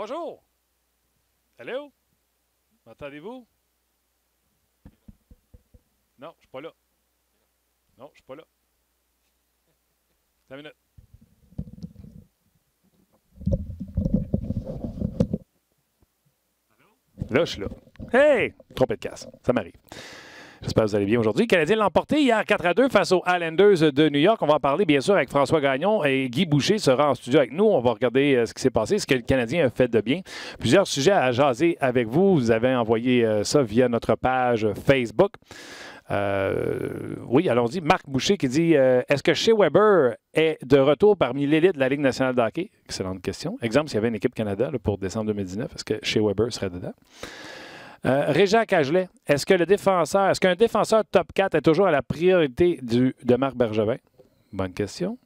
Bonjour! Allô? M'entendez-vous? Non, je suis pas là. Non, je suis pas là. Attends une minute. Là, je suis là. Hey! Trompette de casse. Ça m'arrive. J'espère que vous allez bien aujourd'hui. Le Canadien l'a emporté hier 4-2 face aux Islanders de New York. On va en parler bien sûr avec François Gagnon et Guy Boucher sera en studio avec nous. On va regarder ce qui s'est passé, ce que le Canadien a fait de bien. Plusieurs sujets à jaser avec vous. Vous avez envoyé ça via notre page Facebook. Oui, allons-y. Marc Boucher qui dit est-ce que Shea Weber est de retour parmi l'élite de la Ligue nationale de hockey? Excellente question. Exemple, s'il y avait une équipe Canada là, pour décembre 2019, est-ce que Shea Weber serait dedans? Régent Cagelet, est-ce qu'un défenseur top 4 est toujours à la priorité de Marc Bergevin? Bonne question.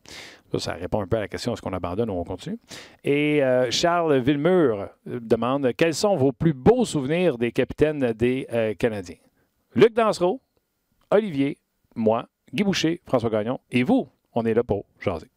Ça répond un peu à la question est-ce qu'on abandonne ou on continue? Et Charles Villemur demande quels sont vos plus beaux souvenirs des capitaines des Canadiens? Luc Dansereau, Olivier, moi, Guy Boucher, François Gagnon et vous, on est là pour jaser.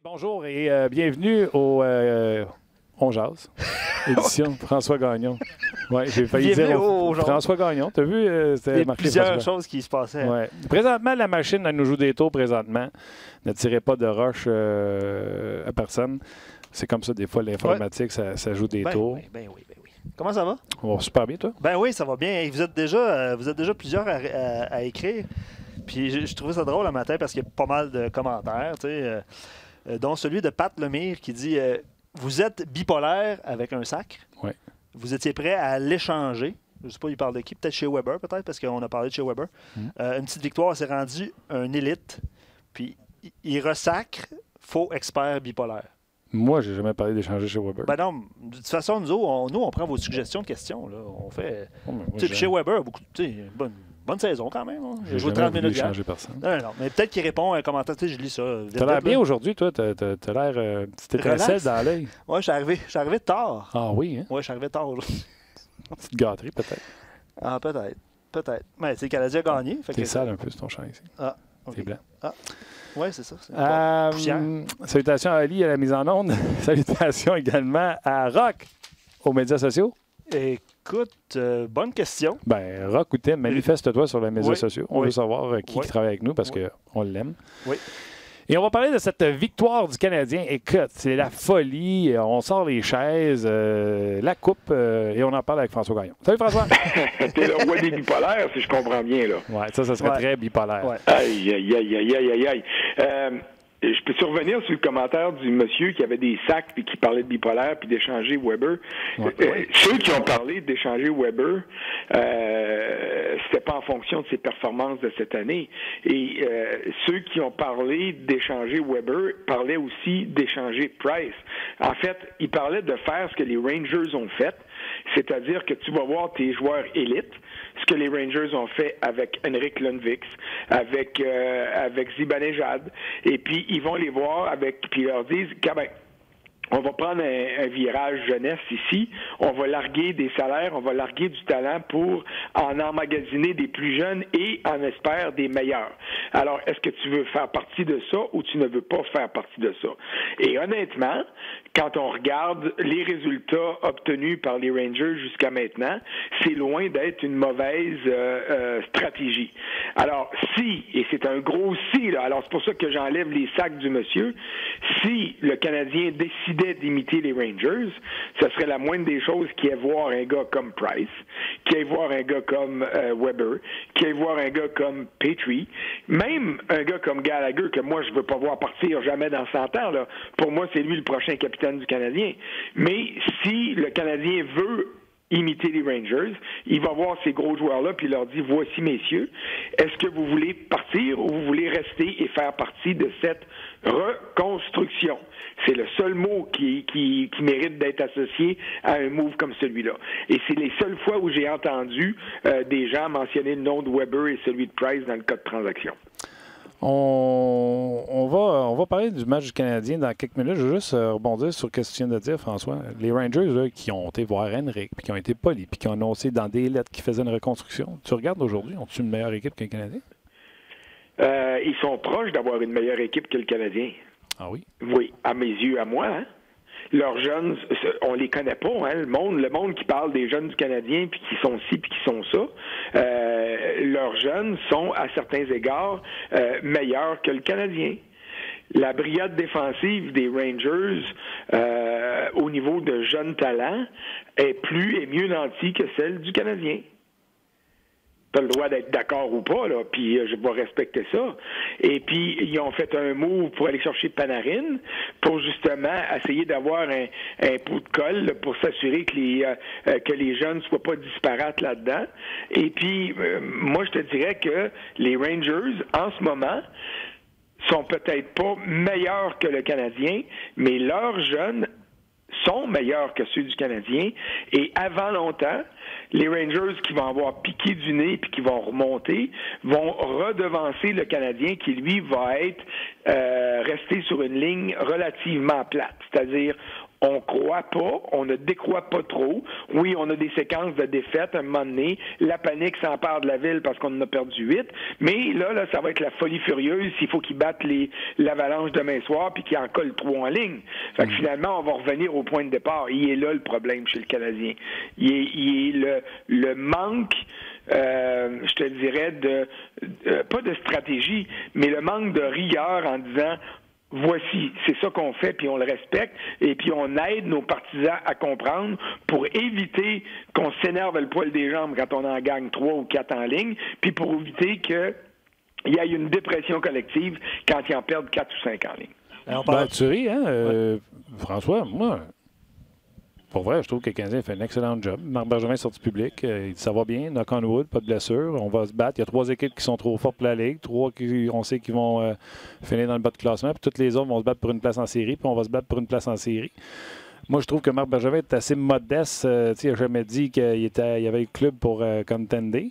Bonjour et bienvenue au On Jase, édition François Gagnon. Ouais, j'ai failli dire François Gagnon. T'as vu? Il y a plusieurs choses qui se passaient. Ouais. Présentement, la machine, elle nous joue des tours présentement. Ne tirez pas de rush à personne. C'est comme ça, des fois, l'informatique, ça joue des tours. Oui. Comment ça va? On va super bien, toi? Ben oui, ça va bien. Vous êtes déjà plusieurs à écrire. Puis je trouvais ça drôle le matin parce qu'il y a pas mal de commentaires, tu sais. Dont celui de Pat Lemire qui dit vous êtes bipolaire avec un sac. Oui. Vous étiez prêt à l'échanger. Je ne sais pas, il parle de qui. Peut-être chez Weber, peut-être, parce qu'on a parlé de chez Weber. Une petite victoire s'est rendue un élite. Puis il ressacre faux expert bipolaire. Moi, j'ai jamais parlé d'échanger chez Weber. Ben non, de toute façon, nous, on prend vos suggestions de questions. Là. On fait. Chez Weber, beaucoup. Bonne saison quand même. Hein. J'ai joué 30 minutes. Changer personne. Non, mais peut-être qu'il répond à un commentaire. Je lis ça. T'as l'air bien aujourd'hui, toi. T'as l'air petite étincelle dans l'œil. Oui, je suis arrivé tard. Ah oui, hein? Oui, je suis arrivé tard aujourd'hui. Petite gâterie, peut-être. Ah, peut-être. Mais le Canadien a gagné. T'es sale un peu, c'est ton champ ici. Ah, okay. T'es blanc. Ah, oui, c'est ça. Salutations à Ali à la mise en onde. Salutations également à Rock aux médias sociaux. Écoute, bonne question. Ben, Rock ou Tim, manifeste-toi sur les médias sociaux. On veut savoir qui travaille avec nous parce qu'on l'aime. Oui. Et on va parler de cette victoire du Canadien. Écoute, c'est la folie. On sort les chaises, la coupe, et on en parle avec François Gagnon. Salut François! T'es le roi des bipolaires, si je comprends bien, là. Oui, ça serait très bipolaire. Ouais. Aïe. Je peux survenir sur le commentaire du monsieur qui avait des sacs puis qui parlait de bipolaire puis d'échanger Weber. Ceux qui ont parlé d'échanger Weber, c'était pas en fonction de ses performances de cette année. Et ceux qui ont parlé d'échanger Weber parlaient aussi d'échanger Price. En fait, ils parlaient de faire ce que les Rangers ont fait, c'est-à-dire que tu vas voir tes joueurs élites, ce que les Rangers ont fait avec Henrik Lundqvist, avec Zibanejad, et puis ils vont les voir puis ils leur disent on va prendre un virage jeunesse ici, on va larguer des salaires, on va larguer du talent pour en emmagasiner des plus jeunes et en espère des meilleurs. Alors, est-ce que tu veux faire partie de ça ou tu ne veux pas faire partie de ça? Et honnêtement, quand on regarde les résultats obtenus par les Rangers jusqu'à maintenant, c'est loin d'être une mauvaise stratégie. Alors, et c'est un gros si, là, alors c'est pour ça que j'enlève les sacs du monsieur, si le Canadien décidait d'imiter les Rangers, ce serait la moindre des choses qu'il y ait voir un gars comme Price, qu'il y ait voir un gars comme Weber, qu'il y ait voir un gars comme Petrie, même un gars comme Gallagher, que moi, je ne veux pas voir partir jamais dans 100 ans. Là. Pour moi, c'est lui le prochain capitaine du Canadien. Mais si le Canadien veut imiter les Rangers, il va voir ces gros joueurs-là puis il leur dit, voici messieurs, est-ce que vous voulez partir ou vous voulez rester et faire partie de cette Reconstruction. C'est le seul mot qui mérite d'être associé à un move comme celui-là. Et c'est les seules fois où j'ai entendu des gens mentionner le nom de Weber et celui de Price dans le cas de transaction. On va parler du match du Canadien dans quelques minutes. Je veux juste rebondir sur ce que tu viens de dire, François. Les Rangers là, qui ont été voir Henrik, puis qui ont été polis, puis qui ont annoncé dans des lettres qu'ils faisaient une reconstruction. Tu regardes aujourd'hui, ont-ils une meilleure équipe que le Canadien? Ils sont proches d'avoir une meilleure équipe que le Canadien. Ah oui? Oui, à mes yeux, à moi. Hein? Leurs jeunes, on les connaît pas, hein? Le monde qui parle des jeunes du Canadien, puis qui sont ci, puis qui sont ça, leurs jeunes sont, à certains égards, meilleurs que le Canadien. La brigade défensive des Rangers, au niveau de jeunes talents, est mieux nantie que celle du Canadien. Tu as le droit d'être d'accord ou pas, là, puis je vais respecter ça. Et puis, ils ont fait un move pour aller chercher Panarin, pour justement essayer d'avoir un pot de colle là, pour s'assurer que les jeunes ne soient pas disparates là-dedans. Et puis, moi, je te dirais que les Rangers, en ce moment, sont peut-être pas meilleurs que le Canadien, mais leurs jeunes sont meilleurs que ceux du Canadien. Et avant longtemps, les Rangers qui vont avoir piqué du nez puis qui vont remonter vont redevancer le Canadien qui, lui, va être resté sur une ligne relativement plate. C'est-à-dire, on croit pas, on ne décroît pas trop. Oui, on a des séquences de défaites à un moment donné. La panique s'empare de la ville parce qu'on en a perdu 8. Mais là, ça va être la folie furieuse s'il faut qu'ils battent l'Avalanche demain soir puis qu'ils en collent 3 en ligne. Fait que finalement, on va revenir au point de départ. Il est là le problème chez le Canadien. Il est le manque, je te dirais, pas de stratégie, mais le manque de rigueur en disant voici, c'est ça qu'on fait, puis on le respecte, et puis on aide nos partisans à comprendre pour éviter qu'on s'énerve le poil des jambes quand on en gagne 3 ou 4 en ligne, puis pour éviter qu'il y ait une dépression collective quand ils en perdent 4 ou 5 en ligne. Tu ris, hein? François, moi, pour vrai, je trouve que le Canadien fait un excellent job. Marc Bergevin est sorti public. Il dit ça va bien, knock on wood, pas de blessure. On va se battre. Il y a 3 équipes qui sont trop fortes pour la Ligue. 3 qui, on sait qu'ils vont finir dans le bas de classement. Puis toutes les autres vont se battre pour une place en série. Puis on va se battre pour une place en série. Moi, je trouve que Marc Bergevin est assez modeste. Il n'a jamais dit qu'il y avait le club pour contender.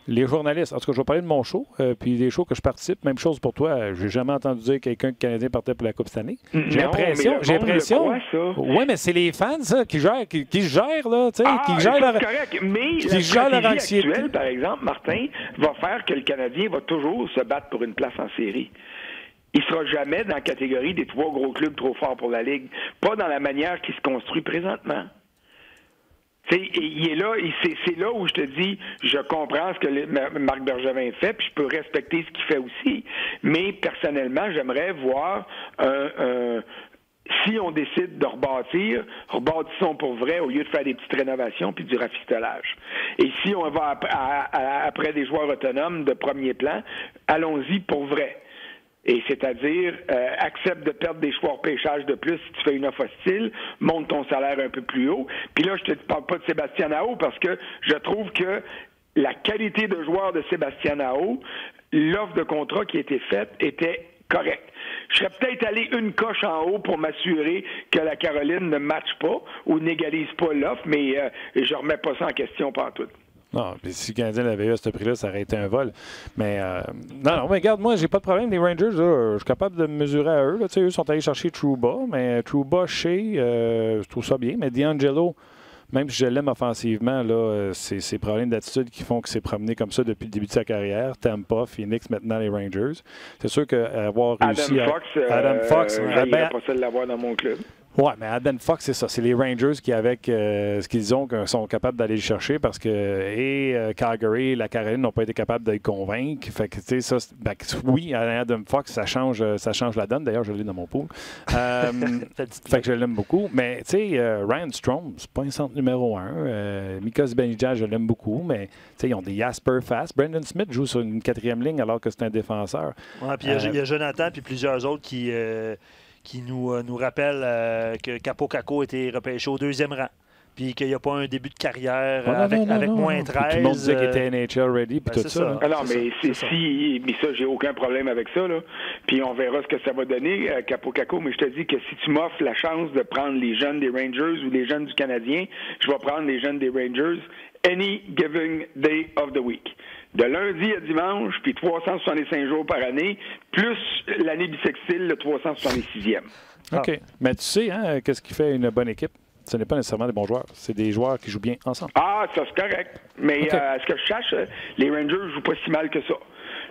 Les journalistes, en tout cas, je vais parler de mon show, puis des shows que je participe. Même chose pour toi. J'ai jamais entendu dire quelqu'un que le Canadien partait pour la Coupe cette année. J'ai l'impression. Oui, mais c'est les fans, ça, qui gèrent, qui gèrent, là, tu sais, qui gèrent leur. Correct. Mais la stratégie actuelle, par exemple, Martin, va faire que le Canadien va toujours se battre pour une place en série. Il ne sera jamais dans la catégorie des 3 gros clubs trop forts pour la Ligue. Pas dans la manière qui se construit présentement. Il est là, c'est là où je te dis, je comprends ce que Marc Bergevin fait, puis je peux respecter ce qu'il fait aussi. Mais personnellement, j'aimerais voir si on décide de rebâtissons pour vrai au lieu de faire des petites rénovations puis du rafistolage. Et si on va après des joueurs autonomes de premier plan, allons-y pour vrai. Et c'est-à-dire, accepte de perdre des choix hors pêchage de plus si tu fais une offre hostile, monte ton salaire un peu plus haut. Puis là, je te parle pas de Sébastien Aho parce que je trouve que la qualité de joueur de Sébastien Aho, l'offre de contrat qui a été faite était correcte. Je serais peut-être allé une coche en haut pour m'assurer que la Caroline ne matche pas ou n'égalise pas l'offre, mais je remets pas ça en question pantoute. Non, puis si le Canadien l'avait eu à ce prix-là, ça aurait été un vol. Mais non, mais regarde, moi, j'ai pas de problème. Les Rangers, là, je suis capable de me mesurer à eux. Là. Eux sont allés chercher Trouba, mais Trouba, je trouve ça bien. Mais D'Angelo, même si je l'aime offensivement, là, c'est ses problèmes d'attitude qui font qu'il s'est promené comme ça depuis le début de sa carrière. Tampa, Phoenix, maintenant les Rangers. C'est sûr qu'avoir réussi Adam Fox, il n'a pas ça de l'avoir dans mon club. Oui, mais Adam Fox, c'est ça. C'est les Rangers qui, avec ce qu'ils ont, sont capables d'aller le chercher parce que Calgary et la Caroline n'ont pas été capables de le convaincre. Fait que, tu sais, ça, oui, Adam Fox, ça change la donne. D'ailleurs, je l'ai dans mon pool. Fait que je l'aime beaucoup. Mais, tu sais, Ryan Strome, c'est pas un centre numéro 1. Mika Zibanejad, je l'aime beaucoup. Mais, tu sais, ils ont des Jasper Fast. Brandon Smith joue sur une 4e ligne alors que c'est un défenseur. Oui, puis il y a Jonathan puis plusieurs autres qui nous rappelle que Capo Caco était repêché au 2e rang. puis qu'il n'y a pas un début de carrière non, avec moins 13. Tout le monde disait qu'il était NHL ready, puis tout ça. Ah non, mais mais ça, j'ai aucun problème avec ça, là. Puis on verra ce que ça va donner, Capo, mais je te dis que si tu m'offres la chance de prendre les jeunes des Rangers ou les jeunes du Canadien, je vais prendre les jeunes des Rangers any given day of the week. De lundi à dimanche, puis 365 jours par année, plus l'année bissextile, le 366e. OK. Mais tu sais, hein, qu'est-ce qui fait une bonne équipe? Ce n'est pas nécessairement des bons joueurs. C'est des joueurs qui jouent bien ensemble. Ah, ça, c'est correct. Mais à ce que je sache, les Rangers ne jouent pas si mal que ça.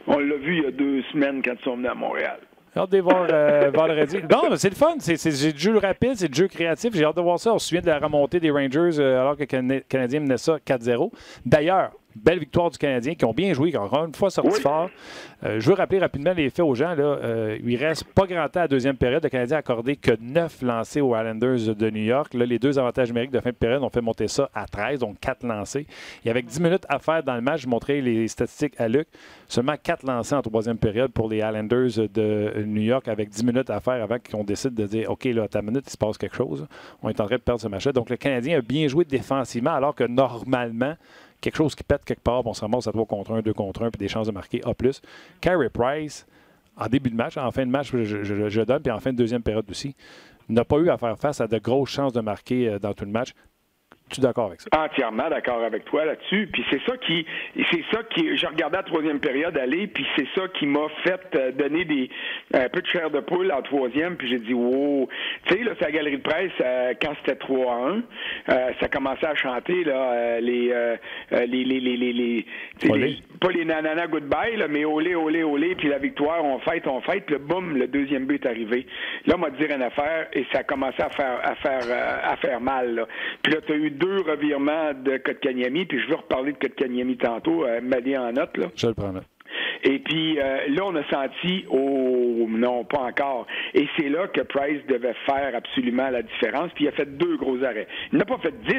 On l'a vu il y a 2 semaines quand ils sont venus à Montréal. J'ai hâte de les voir vendredi. Non, mais c'est le fun. C'est du jeu rapide, c'est du jeu créatif. J'ai hâte de voir ça. On se souvient de la remontée des Rangers alors que le Canadien menait ça 4-0. D'ailleurs, belle victoire du Canadien qui ont bien joué, qui ont encore une fois sorti fort. Je veux rappeler rapidement les faits aux gens. Là. Il reste pas grand temps à la deuxième période. Le Canadien a accordé que 9 lancés aux Islanders de New York. Là, les 2 avantages numériques de fin de période ont fait monter ça à 13, donc 4 lancés. Et avec 10 minutes à faire dans le match, je montrais les statistiques à Luc. Seulement 4 lancés en troisième période pour les Islanders de New York avec 10 minutes à faire avant qu'on décide de dire OK, là, à ta minute, il se passe quelque chose. On est en train de perdre ce match-là. Donc, le Canadien a bien joué défensivement alors que normalement, quelque chose qui pète quelque part, on se ramasse à 3 contre 1, 2 contre 1, puis des chances de marquer A+. Carey Price, en début de match, en fin de match, je donne, puis en fin de deuxième période aussi, n'a pas eu à faire face à de grosses chances de marquer dans tout le match. Tu es d'accord avec ça? Entièrement d'accord avec toi là-dessus. Puis c'est ça qui, je regardais la troisième période aller, puis c'est ça qui m'a fait donner un peu de chair de poule en troisième, puis j'ai dit wow. Tu sais là, c'est la galerie de presse quand c'était 3-1, ça commençait à chanter là pas les nanana goodbye là, mais olé olé olé, puis la victoire, on fête, puis le boum, le deuxième but est arrivé. Là, on m'a dit rien à faire et ça a commencé à faire mal là. Puis là, tu as eu 2 revirements de Kotkaniemi, puis je veux reparler de Kotkaniemi tantôt, m'aller en note là. Je le prends là. Et puis là, on a senti, oh non, pas encore. Et c'est là que Price devait faire absolument la différence. Puis il a fait 2 gros arrêts. Il n'a pas fait 10,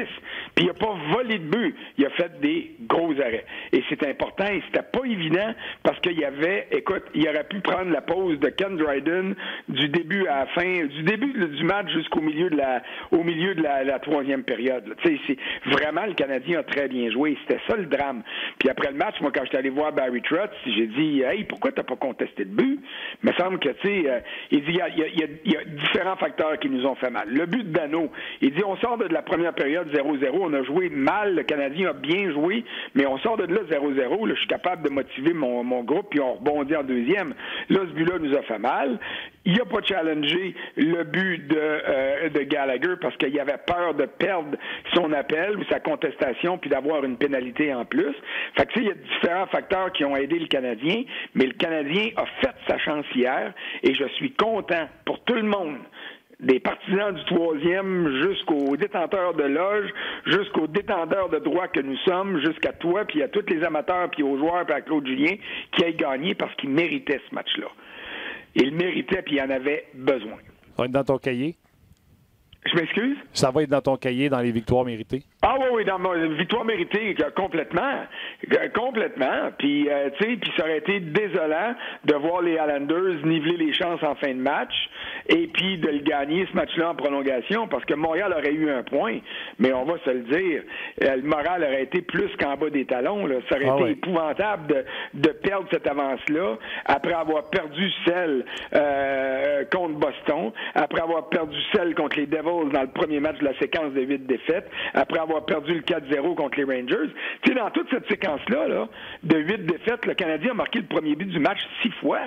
puis il n'a pas volé de but. Il a fait des gros arrêts. Et c'est important, et c'était pas évident, parce qu'il y avait, écoute, il aurait pu prendre la pause de Ken Dryden du début à la fin, du début du match jusqu'au milieu de la troisième période. Tu sais, c'est vraiment, le Canadien a très bien joué. C'était ça le drame. Puis après le match, moi, quand j'étais allé voir Barry Trotz, j'ai dit, hey, pourquoi t'as pas contesté de but? Il me semble que, tu sais, il dit, il y a différents facteurs qui nous ont fait mal. Le but de Dano, il dit, on sort de la première période 0-0, on a joué mal, le Canadien a bien joué, mais on sort de là 0-0, là, je suis capable de motiver mon groupe, puis on rebondit en deuxième. Là, ce but-là nous a fait mal. Il n'a pas challengé le but de Gallagher parce qu'il avait peur de perdre son appel ou sa contestation puis d'avoir une pénalité en plus. Fait que tu sais, il y a différents facteurs qui ont aidé le Canadien, mais le Canadien a fait sa chance hier et je suis content pour tout le monde. Des partisans du troisième jusqu'aux détenteurs de loge, jusqu'aux détenteurs de droit que nous sommes, jusqu'à toi, puis à tous les amateurs, puis aux joueurs, puis à Claude Julien, qui aient gagné parce qu'ils méritaient ce match-là. Il méritait, puis il en avait besoin. Ça va être dans ton cahier? Je m'excuse? Ça va être dans ton cahier, dans les victoires méritées? Ah oui, dans ma victoire méritée, complètement. Complètement. Puis, tu sais, puis ça aurait été désolant de voir les Islanders niveler les chances en fin de match et puis de le gagner, ce match-là, en prolongation, parce que Montréal aurait eu un point, mais on va se le dire, le moral aurait été plus qu'en bas des talons. Là. Ça aurait été épouvantable de perdre cette avance-là après avoir perdu celle contre Boston, après avoir perdu celle contre les Devils dans le premier match de la séquence de 8 défaites, après avoir perdu le 4-0 contre les Rangers. Tu sais, dans toute cette séquence-là, là, de 8 défaites, le Canadien a marqué le premier but du match 6 fois.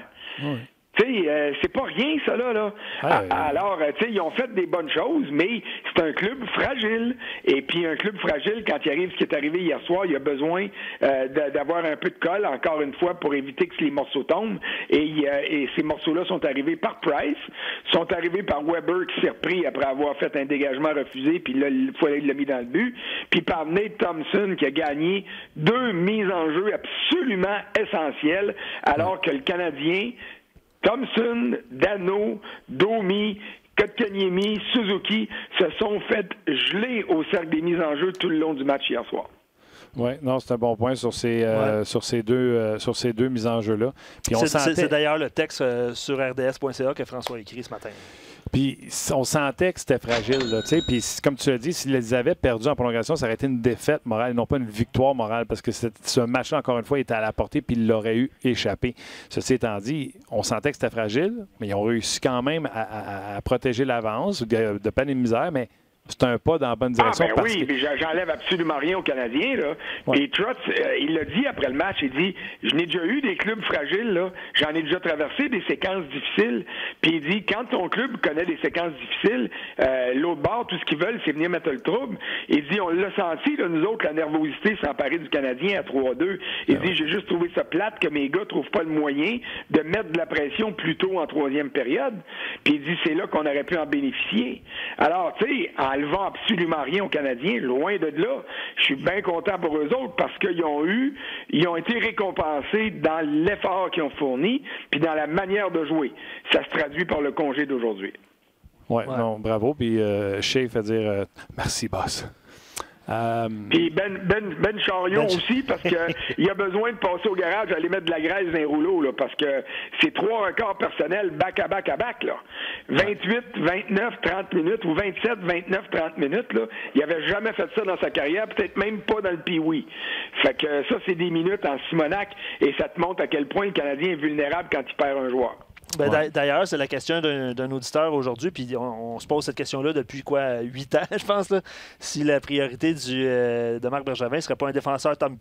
Oui. Tu sais, c'est pas rien, ça, là. Alors, tu sais, ils ont fait des bonnes choses, mais c'est un club fragile. Et puis, un club fragile, quand il arrive ce qui est arrivé hier soir, il a besoin d'avoir un peu de colle, encore une fois, pour éviter que les morceaux tombent. Et ces morceaux-là sont arrivés par Price, sont arrivés par Weber, qui s'est repris après avoir fait un dégagement refusé, puis là, il l'a mis dans le but. Puis par Nate Thompson, qui a gagné 2 mises en jeu absolument essentielles, alors que le Canadien... Thompson, Dano, Domi, Kotkaniemi, Suzuki se sont fait geler au cercle des mises en jeu tout le long du match hier soir. Oui, non, c'est un bon point sur ces deux mises en jeu-là. C'est d'ailleurs le texte sur rds.ca que François a écrit ce matin. Puis on sentait que c'était fragile. Là, puis comme tu l'as dit, s'ils les avaient perdus en prolongation, ça aurait été une défaite morale, non pas une victoire morale, parce que ce match-là, encore une fois, était à la portée, puis il l'aurait eu échappé. Ceci étant dit, on sentait que c'était fragile, mais ils ont réussi quand même à protéger l'avance de peine et de misère, mais c'est un pas dans la bonne direction. Oui, mais j'enlève absolument rien aux Canadiens. Là. Ouais. Et Trotz, il l'a dit après le match, il dit « Je n'ai déjà eu des clubs fragiles, là. J'en ai déjà traversé des séquences difficiles. » Puis il dit « Quand ton club connaît des séquences difficiles, l'autre bord, tout ce qu'ils veulent, c'est venir mettre le trouble. » Il dit « On l'a senti, là, nous autres, la nervosité s'emparer du Canadien à 3-2. » Il dit « J'ai juste trouvé ça plate que mes gars trouvent pas le moyen de mettre de la pression plus tôt en troisième période. » Puis il dit « C'est là qu'on aurait pu en bénéficier. » Alors, tu sais, enlevant absolument rien aux Canadiens, loin de là. Je suis bien content pour eux autres parce qu'ils ont été récompensés dans l'effort qu'ils ont fourni puis dans la manière de jouer. Ça se traduit par le congé d'aujourd'hui. Oui, non, bravo. Puis Shea fait dire merci, boss. Puis Ben Chariot aussi, parce qu'il a besoin de passer au garage, aller mettre de la graisse dans les rouleaux, là, parce que c'est 3 records personnels back-à-back. Là. 28, 29, 30 minutes, ou 27, 29, 30 minutes. Là. Il n'avait jamais fait ça dans sa carrière, peut-être même pas dans le Pee-Wee. Fait que ça, c'est des minutes en Simonac, et ça te montre à quel point le Canadien est vulnérable quand il perd un joueur. Ben, d'ailleurs, c'est la question d'un auditeur aujourd'hui, puis on se pose cette question-là depuis 8 ans, je pense, là, si la priorité de Marc Bergevin ne serait pas un défenseur top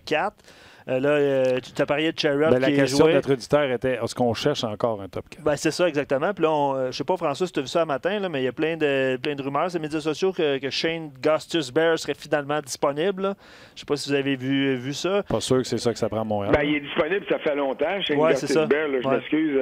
4. Là, tu as parlé de Sherrod. La question de notre auditeur était est-ce qu'on cherche encore un top 4? Ben, c'est ça, exactement. Puis là, je ne sais pas, François, si tu as vu ça un matin, là, mais il y a plein de rumeurs sur les médias sociaux que Shane Gostisbehere serait finalement disponible. Là. Je ne sais pas si vous avez vu ça. Pas sûr que c'est ça que ça prend à Montréal. Ben, il est disponible, ça fait longtemps. Shane Gostisbehere, je m'excuse.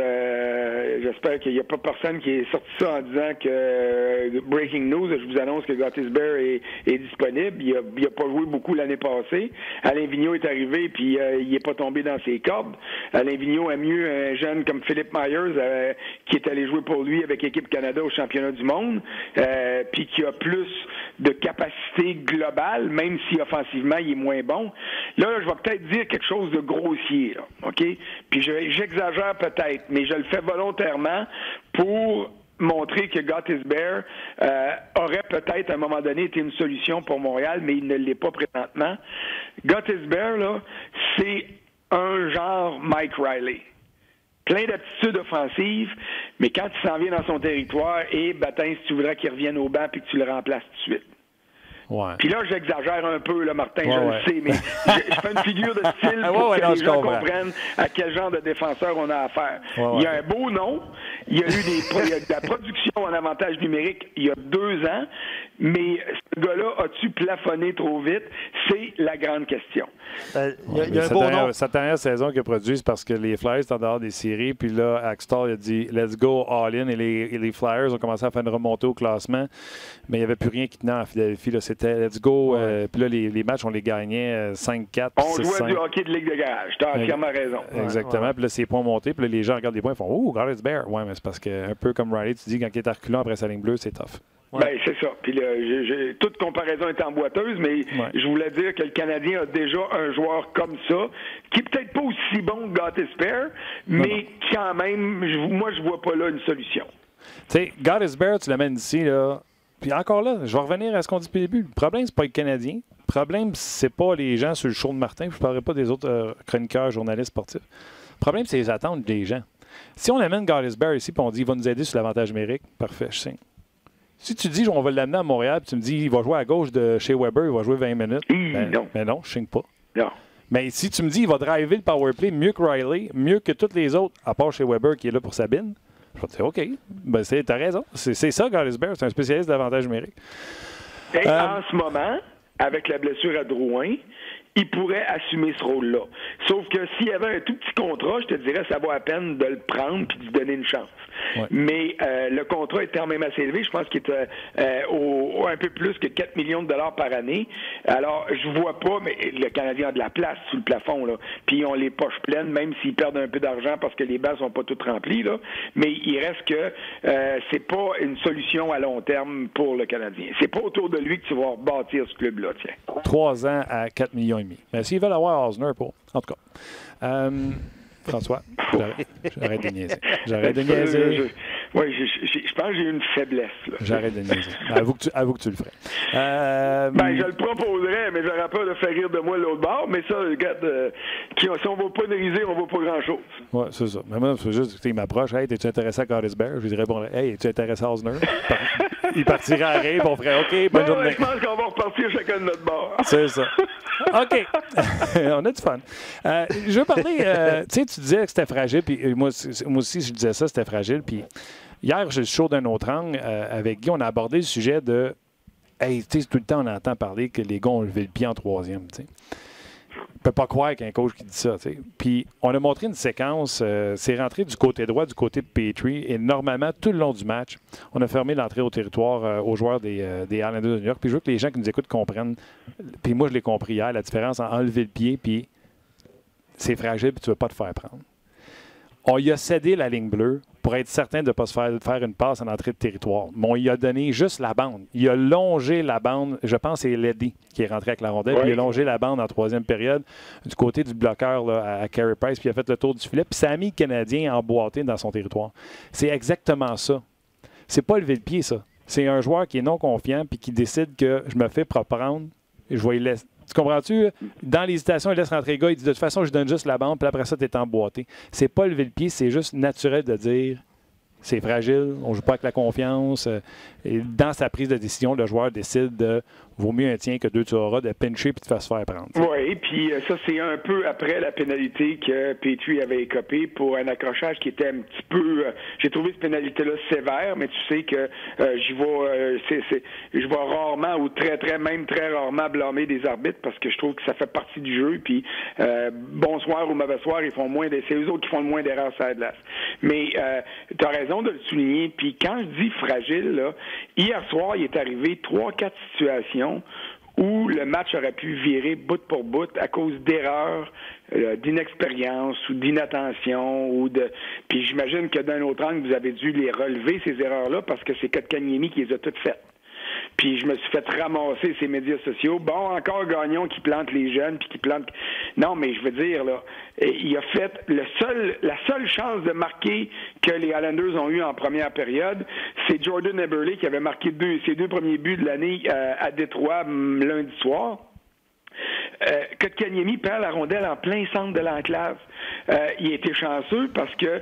J'espère qu'il n'y a pas personne qui est sorti ça en disant que breaking news, je vous annonce que Gostisbehere est disponible. Il n'a pas joué beaucoup l'année passée. Alain Vigneault est arrivé, puis il n'est pas tombé dans ses cordes. Alain Vigneault a mieux un jeune comme Philippe Myers qui est allé jouer pour lui avec Équipe Canada au championnat du monde, puis qui a plus de capacité globale, même si offensivement il est moins bon. Là, je vais peut-être dire quelque chose de grossier, là, OK? Puis j'exagère peut-être, mais je le fais volontairement pour montrer que Gostisbehere aurait peut-être à un moment donné été une solution pour Montréal, mais il ne l'est pas présentement. Gostisbehere, là, c'est un genre Mike Riley. Plein d'aptitudes offensives, mais quand il s'en vient dans son territoire, si tu voudrais qu'il revienne au banc et que tu le remplaces tout de suite. Ouais. Puis là, j'exagère un peu, là, Martin, je le sais, mais je fais une figure de style pour que les gens comprennent à quel genre de défenseur on a affaire. Il y a un beau nom, il y a eu de la production en avantage numérique il y a 2 ans, mais ce gars-là, as-tu plafonné trop vite? C'est la grande question. Il y a un beau nom. Sa dernière saison qu'il a produit, c'est parce que les Flyers étaient en dehors des séries, puis là, Axtell a dit « Let's go all-in », et les Flyers ont commencé à faire une remontée au classement, mais il n'y avait plus rien qui tenait en Philadelphie. Là, c'était « Let's go », puis là, les matchs, on les gagnait 5-4, 6-5. On jouait du hockey de ligue de garage, tu as entièrement raison. Exactement, puis là, ces points montés, puis là, les gens regardent les points et font « Oh, Gostisbehere ». Ouais, mais c'est parce que, un peu comme Riley, tu dis, quand il est reculant après sa ligne bleue, c'est tough. Ouais. Ben, c'est ça. Puis toute comparaison est en boiteuse, mais je voulais dire que le Canadien a déjà un joueur comme ça, qui est peut-être pas aussi bon que Gostisbehere, mais quand même, moi, je vois pas là une solution. Tu sais, Gostisbehere, tu l'amènes ici, là. Puis encore là, je vais revenir à ce qu'on dit depuis le début. Le problème, c'est pas le Canadien. Le problème, c'est pas les gens sur le show de Martin. Puis je parlerai pas des autres chroniqueurs, journalistes sportifs. Le problème, c'est les attentes des gens. Si on amène Gostisbehere ici, puis on dit il va nous aider sur l'avantage numérique, parfait, je signe. Si tu dis on va l'amener à Montréal, puis tu me dis il va jouer à gauche de chez Weber, il va jouer 20 minutes, non, je signe pas. Non. Mais si tu me dis il va driver le powerplay mieux que Riley, mieux que tous les autres, à part chez Weber qui est là pour Sabine, je vais te dire OK, ben t'as raison. C'est ça, Gostisbehere, c'est un spécialiste d'avantage numérique. Et en ce moment, avec la blessure à Drouin, il pourrait assumer ce rôle-là. Sauf que s'il y avait un tout petit contrat, je te dirais ça vaut la peine de le prendre et de lui donner une chance. Ouais. Mais le contrat est quand même assez élevé. Je pense qu'il est un peu plus que 4 millions de dollars par année. Alors, je vois pas, mais le Canadien a de la place sous le plafond, là. Puis ils ont les poches pleines, même s'ils perdent un peu d'argent parce que les bases sont pas toutes remplies, là. Mais il reste que c'est pas une solution à long terme pour le Canadien. C'est pas autour de lui que tu vas bâtir ce club-là, tiens. 3 ans à 4 millions et demi. Mais s'ils veulent avoir Osner pour... En tout cas... François, j'arrête de niaiser. Oui, je pense que j'ai une faiblesse. Là. J'arrête de niaiser. Avoue que tu le ferais. Je le proposerais, mais j'aurais peur de faire rire de moi l'autre bord. Mais ça, regarde, si on ne va pas nériser, on ne va pas grand-chose. Oui, c'est ça. Mais moi, c'est juste qu'il m'approche. Hey, es-tu intéressé à Curtis Bear? Je lui dirais, hey, es-tu intéressé à Osner? Il partirait à rire, on ferait OK, bonne journée. Je pense qu'on va repartir chacun de notre bord. C'est ça. OK. On a du fun. Je veux parler, tu disais que c'était fragile, puis moi aussi, je disais ça, c'était fragile. Puis hier, j'ai le show d'un autre angle avec Guy, on a abordé le sujet de, hey, tu sais, tout le temps, on entend parler que les gars ont levé le pied en troisième, tu sais. On ne peut pas croire qu'il y a un coach qui dit ça. T'sais. Puis, on a montré une séquence. C'est rentré du côté droit, du côté de Petrie. Et normalement, tout le long du match, on a fermé l'entrée au territoire aux joueurs des Islanders de New York. Puis, je veux que les gens qui nous écoutent comprennent. Puis, moi, je l'ai compris hier, la différence entre enlever le pied, puis c'est fragile, puis tu ne veux pas te faire prendre. On y a cédé la ligne bleue pour être certain de ne pas se faire une passe en entrée de territoire. Mais on y a donné juste la bande. Il a longé la bande. Je pense que c'est Leddy qui est rentré avec la rondelle. Oui. Il a longé la bande en troisième période du côté du bloqueur là, à Carey Price, puis il a fait le tour du filet. Puis ça a mis le Canadien emboîté dans son territoire. C'est exactement ça. C'est pas lever le pied, ça. C'est un joueur qui est non confiant puis qui décide que je me fais prendre et je vais y laisser. Tu comprends-tu? Dans l'hésitation, il laisse rentrer le gars. Il dit de toute façon, je donne juste la bande, puis après ça, tu es emboîté. C'est pas lever le pied, c'est juste naturel de dire c'est fragile, on joue pas avec la confiance. Et dans sa prise de décision, le joueur décide de vaut mieux un tien que deux tu auras, de pincher puis de faire se faire prendre. Oui, puis ça, c'est un peu après la pénalité que Petrie avait écopé pour un accrochage qui était un petit peu... j'ai trouvé cette pénalité-là sévère, mais tu sais que je vais rarement ou très rarement blâmer des arbitres parce que je trouve que ça fait partie du jeu. Puis bonsoir ou mauvais soir, ils font c'est eux autres qui font le moins d'erreurs sur la glace. Mais tu as raison de le souligner. Puis quand je dis fragile, là, hier soir, il est arrivé 3-4 situations où le match aurait pu virer bout pour bout à cause d'erreurs, d'inexpérience ou d'inattention ou de. Puis j'imagine que d'un autre angle, vous avez dû les relever, ces erreurs-là, parce que c'est Kotkaniemi qui les a toutes faites. Puis je me suis fait ramasser ces médias sociaux. Bon, encore Gagnon qui plante les jeunes, puis qui plante... Non, mais je veux dire, là, il a fait la seule chance de marquer que les Islanders ont eu en première période, c'est Jordan Eberle qui avait marqué ses deux premiers buts de l'année à Détroit lundi soir. Kotkaniemi perd la rondelle en plein centre de l'enclave. Il a été chanceux parce que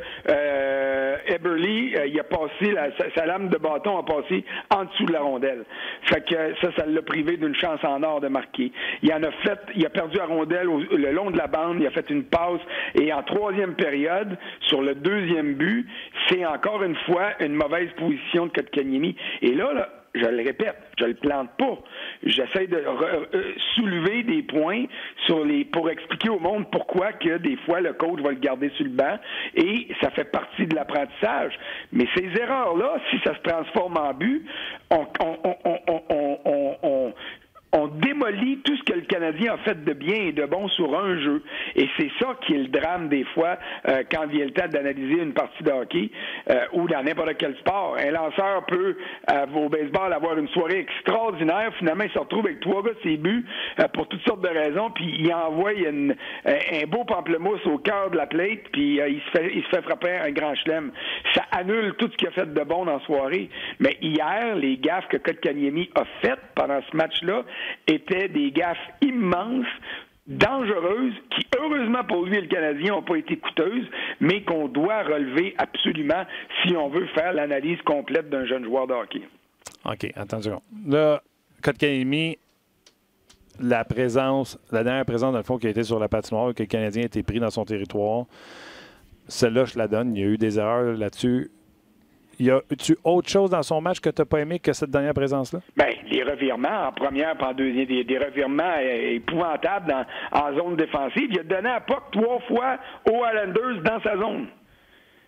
Eberle, il a passé sa lame de bâton a passé en dessous de la rondelle. Fait que ça l'a privé d'une chance en or de marquer. Il a perdu la rondelle le long de la bande, il a fait une passe et en troisième période, sur le deuxième but, c'est encore une fois une mauvaise position de Kotkaniemi. Et là, je le répète, je le plante pas. J'essaie de soulever des points pour expliquer au monde pourquoi que des fois le coach va le garder sur le banc et ça fait partie de l'apprentissage. Mais ces erreurs-là, si ça se transforme en but, on démolit tout ce que le Canadien a fait de bien et de bon sur un jeu. Et c'est ça qui est le drame des fois quand vient le temps d'analyser une partie de hockey ou dans n'importe quel sport. Un lanceur peut, au baseball, avoir une soirée extraordinaire. Finalement, il se retrouve avec 3 gars de ses buts pour toutes sortes de raisons. Puis il envoie un beau pamplemousse au cœur de la plate. Puis il se fait frapper un grand chelem. Ça annule tout ce qu'il a fait de bon dans la soirée. Mais hier, les gaffes que Kotkaniemi a faites pendant ce match-là étaient des gaffes immenses, dangereuses, qui, heureusement pour lui et le Canadien, n'ont pas été coûteuses, mais qu'on doit relever absolument si on veut faire l'analyse complète d'un jeune joueur de hockey. OK, attention. Là, Kotkaniemi, la dernière présence, dans le fond, qui a été sur la patinoire, que le Canadien a été pris dans son territoire, celle-là, je la donne. Il y a eu des erreurs là-dessus. Y a-tu autre chose dans son match que tu n'as pas aimé que cette dernière présence-là? Bien, les revirements en première et en deuxième, des revirements épouvantables en zone défensive. Il a donné à Puck 3 fois aux Islanders dans sa zone.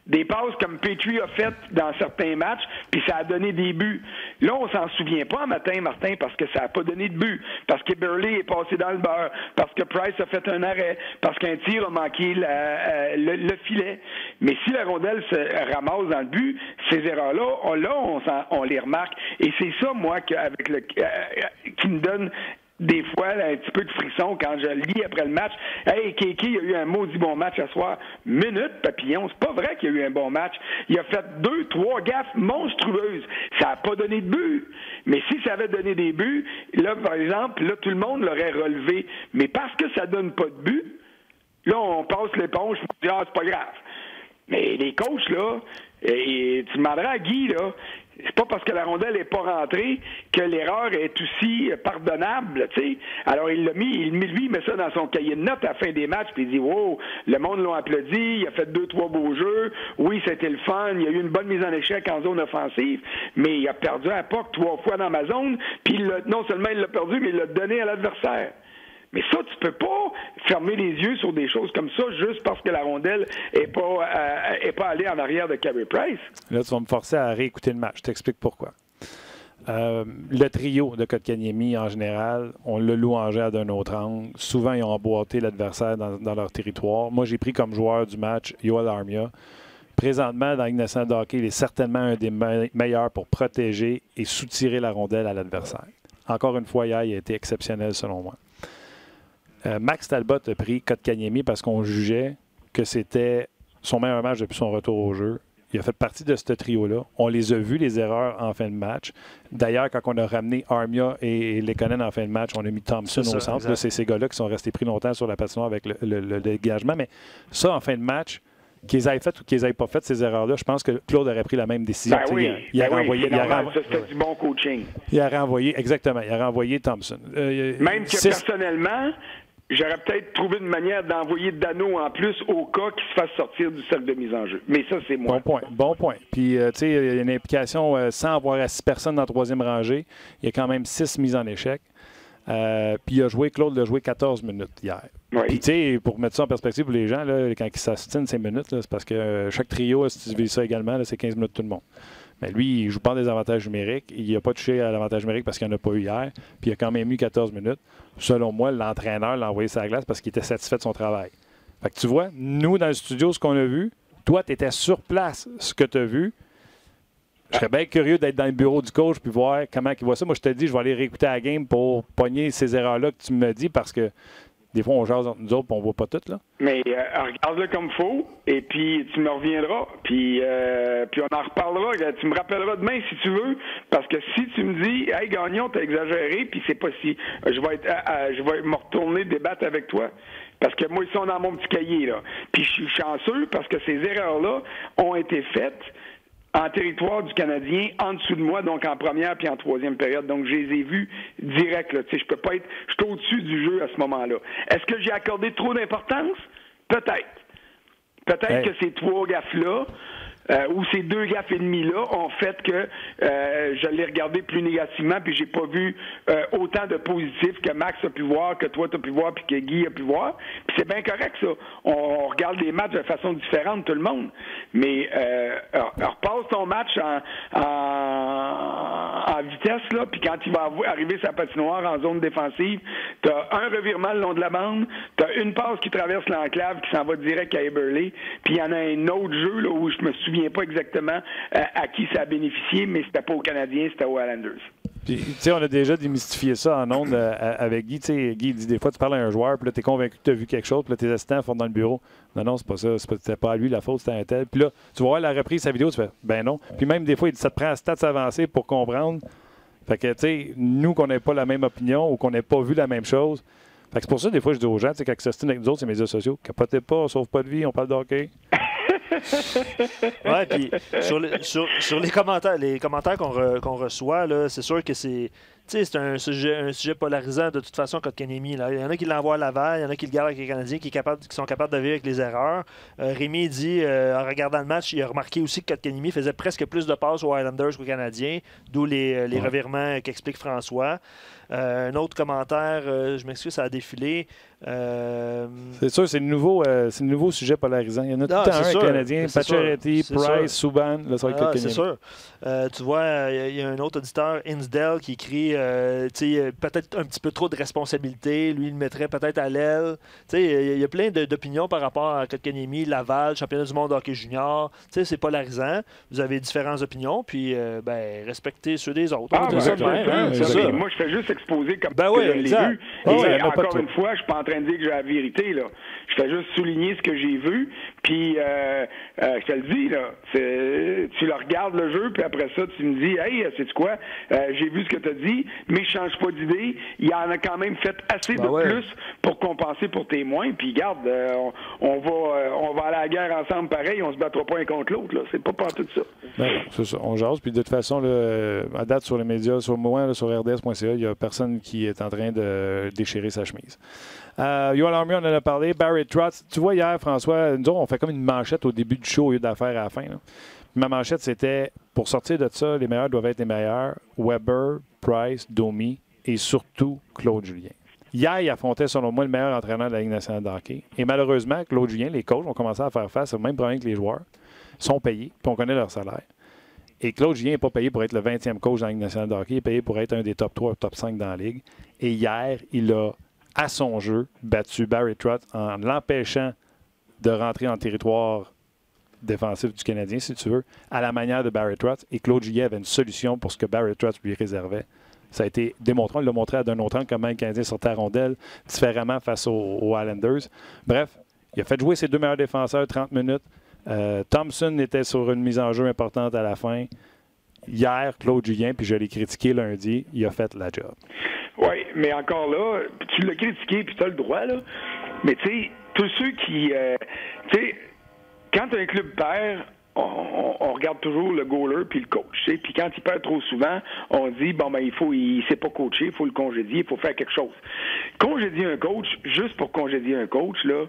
Des passes comme Petrie a fait dans certains matchs, puis ça a donné des buts. Là, on s'en souvient pas un matin, Martin, parce que ça n'a pas donné de but, parce que Eberle est passé dans le beurre, parce que Price a fait un arrêt, parce qu'un tir a manqué le filet. Mais si la rondelle se ramasse dans le but, ces erreurs-là, on les remarque. Et c'est ça, moi, qui me donne des fois, là, un petit peu de frisson quand je lis après le match. Hey, Kéké a eu un maudit bon match ce soir. Minute, papillon. C'est pas vrai qu'il a eu un bon match. Il a fait 2, 3 gaffes monstrueuses. Ça n'a pas donné de but. Mais si ça avait donné des buts, là, par exemple, là, tout le monde l'aurait relevé. Mais parce que ça donne pas de but, là, on passe l'éponge pour dire, ah, c'est pas grave. Mais les coachs, là, et tu demanderas à Guy, là, c'est pas parce que la rondelle n'est pas rentrée que l'erreur est aussi pardonnable, tu sais. Alors, lui, il met ça dans son cahier de notes à la fin des matchs, puis il dit, wow, le monde l'a applaudi, il a fait 2, 3 beaux jeux, oui, c'était le fun, il y a eu une bonne mise en échec en zone offensive, mais il a perdu un puck 3 fois dans ma zone, puis non seulement il l'a perdu, mais il l'a donné à l'adversaire. Mais ça, tu peux pas fermer les yeux sur des choses comme ça juste parce que la rondelle est pas allée en arrière de Carey Price. Là, tu vas me forcer à réécouter le match. Je t'explique pourquoi. Le trio de Kotkaniemi, en général, on le louangé à d'un autre angle. Souvent, ils ont emboîté l'adversaire dans leur territoire. Moi, j'ai pris comme joueur du match Yoel Armia. Présentement, dans la Ligue nationale de hockey, il est certainement un des meilleurs pour protéger et soutirer la rondelle à l'adversaire. Encore une fois, hier, il a été exceptionnel selon moi. Max Talbot a pris Kotkaniemi parce qu'on jugeait que c'était son meilleur match depuis son retour au jeu. Il a fait partie de ce trio-là. On les a vus, les erreurs en fin de match. D'ailleurs, quand on a ramené Armia et Lekonen en fin de match, on a mis Thompson au centre. Là, c'est ces gars-là qui sont restés pris longtemps sur la patinoire avec le dégagement. Mais ça, en fin de match, qu'ils aient fait ou qu'ils n'aient pas fait ces erreurs-là, je pense que Claude aurait pris la même décision. Ben oui, il a renvoyé. C'était du bon coaching. Il a renvoyé, exactement. Il a renvoyé Thompson. Même que personnellement, j'aurais peut-être trouvé une manière d'envoyer Dano en plus au cas qu'il se fasse sortir du cercle de mise en jeu. Mais ça, c'est moi. Bon point. Puis, tu sais, il y a une implication sans avoir assis personne dans la troisième rangée. Il y a quand même 6 mises en échec. Puis, Claude l'a joué 14 minutes hier. Oui. Puis, tu sais, pour mettre ça en perspective pour les gens, là, quand ils s'astinent ces minutes, c'est parce que chaque trio, si tu divises ça également, là, c'est 15 minutes tout le monde. Mais lui, il ne joue pas des avantages numériques. Il n'a pas touché à l'avantage numérique parce qu'il n'y en a pas eu hier. Puis il a quand même eu 14 minutes. Selon moi, l'entraîneur l'a envoyé sur la glace parce qu'il était satisfait de son travail. Fait que tu vois, nous, dans le studio, ce qu'on a vu, toi, tu étais sur place, ce que tu as vu. Je serais bien curieux d'être dans le bureau du coach puis voir comment il voit ça. Moi, je te dis, je vais aller réécouter la game pour pogner ces erreurs-là que tu me dis parce que des fois, on jase entre nous autres et on ne voit pas tout, là. Mais regarde-le comme il faut, et puis tu me reviendras, puis on en reparlera. Tu me rappelleras demain si tu veux, parce que si tu me dis « Hey, Gagnon, t'as exagéré », puis c'est pas si... Je vais me retourner débattre avec toi. Parce que moi, ils sont dans mon petit cahier, là. Puis je suis chanceux parce que ces erreurs-là ont été faites en territoire du Canadien, en dessous de moi, donc en première puis en troisième période. Donc, je les ai vus direct, là. Tu sais, je peux pas être... Je suis au-dessus du jeu à ce moment-là. Est-ce que j'ai accordé trop d'importance? Peut-être. Peut-être que ces 3 gaffes-là, ou ces 2 gaffes et demie-là, ont fait que je l'ai regardé plus négativement, puis j'ai pas vu autant de positifs que Max a pu voir, que toi tu as pu voir, puis que Guy a pu voir. Puis c'est bien correct, ça. On regarde les matchs de façon différente, tout le monde. Mais repasse ton match en vitesse, là, puis quand il va arriver sa patinoire en zone défensive, tu as un revirement le long de la bande, tu as une passe qui traverse l'enclave qui s'en va direct à Eberle, puis il y en a un autre jeu là, où je me souviens pas exactement à qui ça a bénéficié, mais c'était pas aux Canadiens, c'était aux Islanders. Puis, tu sais, on a déjà démystifié ça en ondes avec Guy. Tu sais, Guy dit des fois, tu parles à un joueur, puis là, tu es convaincu que tu as vu quelque chose, puis là, tes assistants font dans le bureau. Non, c'est pas ça. C'était pas à lui la faute, c'était un tel. Puis là, tu vas voir la reprise de sa vidéo, tu fais, ben non. Puis même des fois, il dit, ça te prend un stats avancé pour comprendre. Fait que, tu sais, nous, qu'on n'ait pas la même opinion ou qu'on n'ait pas vu la même chose. Fait que c'est pour ça, des fois, je dis aux gens, tu sais, quand ils s'ostinent avec nous autres, ces médias sociaux, capotez pas, on sauve pas de vie, on parle de hockey. Ouais, puis sur les commentaires qu'on reçoit, là, c'est sûr que c'est un sujet polarisant de toute façon, Kotkaniemi. Il y en a qui l'envoient à Laval, il y en a qui le gardent avec les Canadiens, qui sont capables de vivre avec les erreurs. Rémi dit, en regardant le match, il a remarqué aussi que Kotkaniemi faisait presque plus de passes aux Islanders qu'aux Canadiens, d'où les revirements qu'explique François. Un autre commentaire, je m'excuse, ça a défilé. C'est sûr, c'est le nouveau sujet polarisant. Il y en a tout le temps un Canadien, Pacioretty, Price, Subban, le soir Kotkaniemi. C'est sûr. Tu vois, il y a un autre auditeur, Insdale, qui écrit peut-être un petit peu trop de responsabilité. Lui, il le mettrait peut-être à l'aile. Il y a plein d'opinions par rapport à Kotkaniemi, Laval, championnat du monde de hockey junior. C'est polarisant. Vous avez différentes opinions, puis respectez ceux des autres. Moi, je fais juste exposer comme je l'ai vu. Encore une fois, je suis pas en train de dire que j'ai la vérité. Là. Je fais juste souligner ce que j'ai vu, puis je te le dis, là, tu le regardes le jeu, puis après ça, tu me dis, hey, sais-tu quoi, j'ai vu ce que tu as dit, mais je change pas d'idée. Il en a quand même fait assez de plus pour compenser pour tes moins, puis regarde, on va aller à la guerre ensemble pareil, on se battra pas un contre l'autre, là. C'est pas tout ça. Non, c'est ça, on jase, puis de toute façon, là, à date sur les médias, sur moi, là, sur rds.ca, il n'y a personne qui est en train de déchirer sa chemise. Yoel Armia, on en a parlé. Barry Trotz. Tu vois, hier, François, nous autres, on fait comme une manchette au début du show au lieu d'affaire à la fin. Là. Ma manchette, c'était, pour sortir de ça, les meilleurs doivent être les meilleurs. Weber, Price, Domi et surtout Claude Julien. Hier, il affrontait, selon moi, le meilleur entraîneur de la Ligue nationale de hockey. Et malheureusement, Claude Julien, les coachs ont commencé à faire face au même problème que les joueurs. Ils sont payés, puis on connaît leur salaire. Et Claude Julien n'est pas payé pour être le 20e coach dans la Ligue nationale de hockey. Il est payé pour être un des top 3 ou top 5 dans la Ligue. Et hier, il a à son jeu, battu Barry Trotz en l'empêchant de rentrer en territoire défensif du Canadien, si tu veux, à la manière de Barry Trotz. Et Claude Julien avait une solution pour ce que Barry Trotz lui réservait. Ça a été démontré. On l'a montré à d'un autre angle comment le Canadien sortait à rondelle différemment face aux Islanders. Bref, il a fait jouer ses deux meilleurs défenseurs 30 minutes. Thompson était sur une mise en jeu importante à la fin. Hier, Claude Julien, puis je l'ai critiqué lundi, il a fait la job. Oui, mais encore là, tu l'as critiqué, puis tu as le droit, là. Mais tu sais, tous ceux qui... tu sais, quand un club perd, on regarde toujours le goaler puis le coach. T'sais. Puis quand il perd trop souvent, on dit, bon, ben il sait pas coacher, il faut le congédier, il faut faire quelque chose. Congédier un coach, juste pour congédier un coach, là,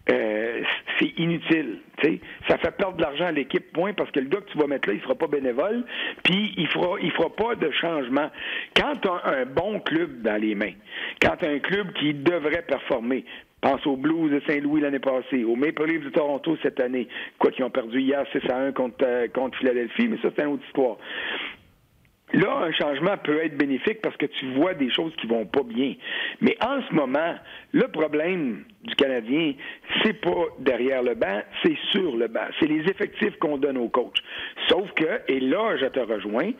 c'est inutile. T'sais. Ça fait perdre de l'argent à l'équipe, point, parce que le gars que tu vas mettre là, il sera pas bénévole, puis il fera pas de changement. Quand tu as un bon club dans les mains, quand tu as un club qui devrait performer, pense aux Blues de Saint-Louis l'année passée, aux Maple Leafs de Toronto cette année, quoi qu'ils ont perdu hier 6-1 contre Philadelphie, mais ça, c'est une autre histoire. Là, un changement peut être bénéfique parce que tu vois des choses qui vont pas bien. Mais en ce moment, le problème du Canadien, c'est pas derrière le banc, c'est sur le banc. C'est les effectifs qu'on donne aux coachs. Sauf que, et là, je te rejoins,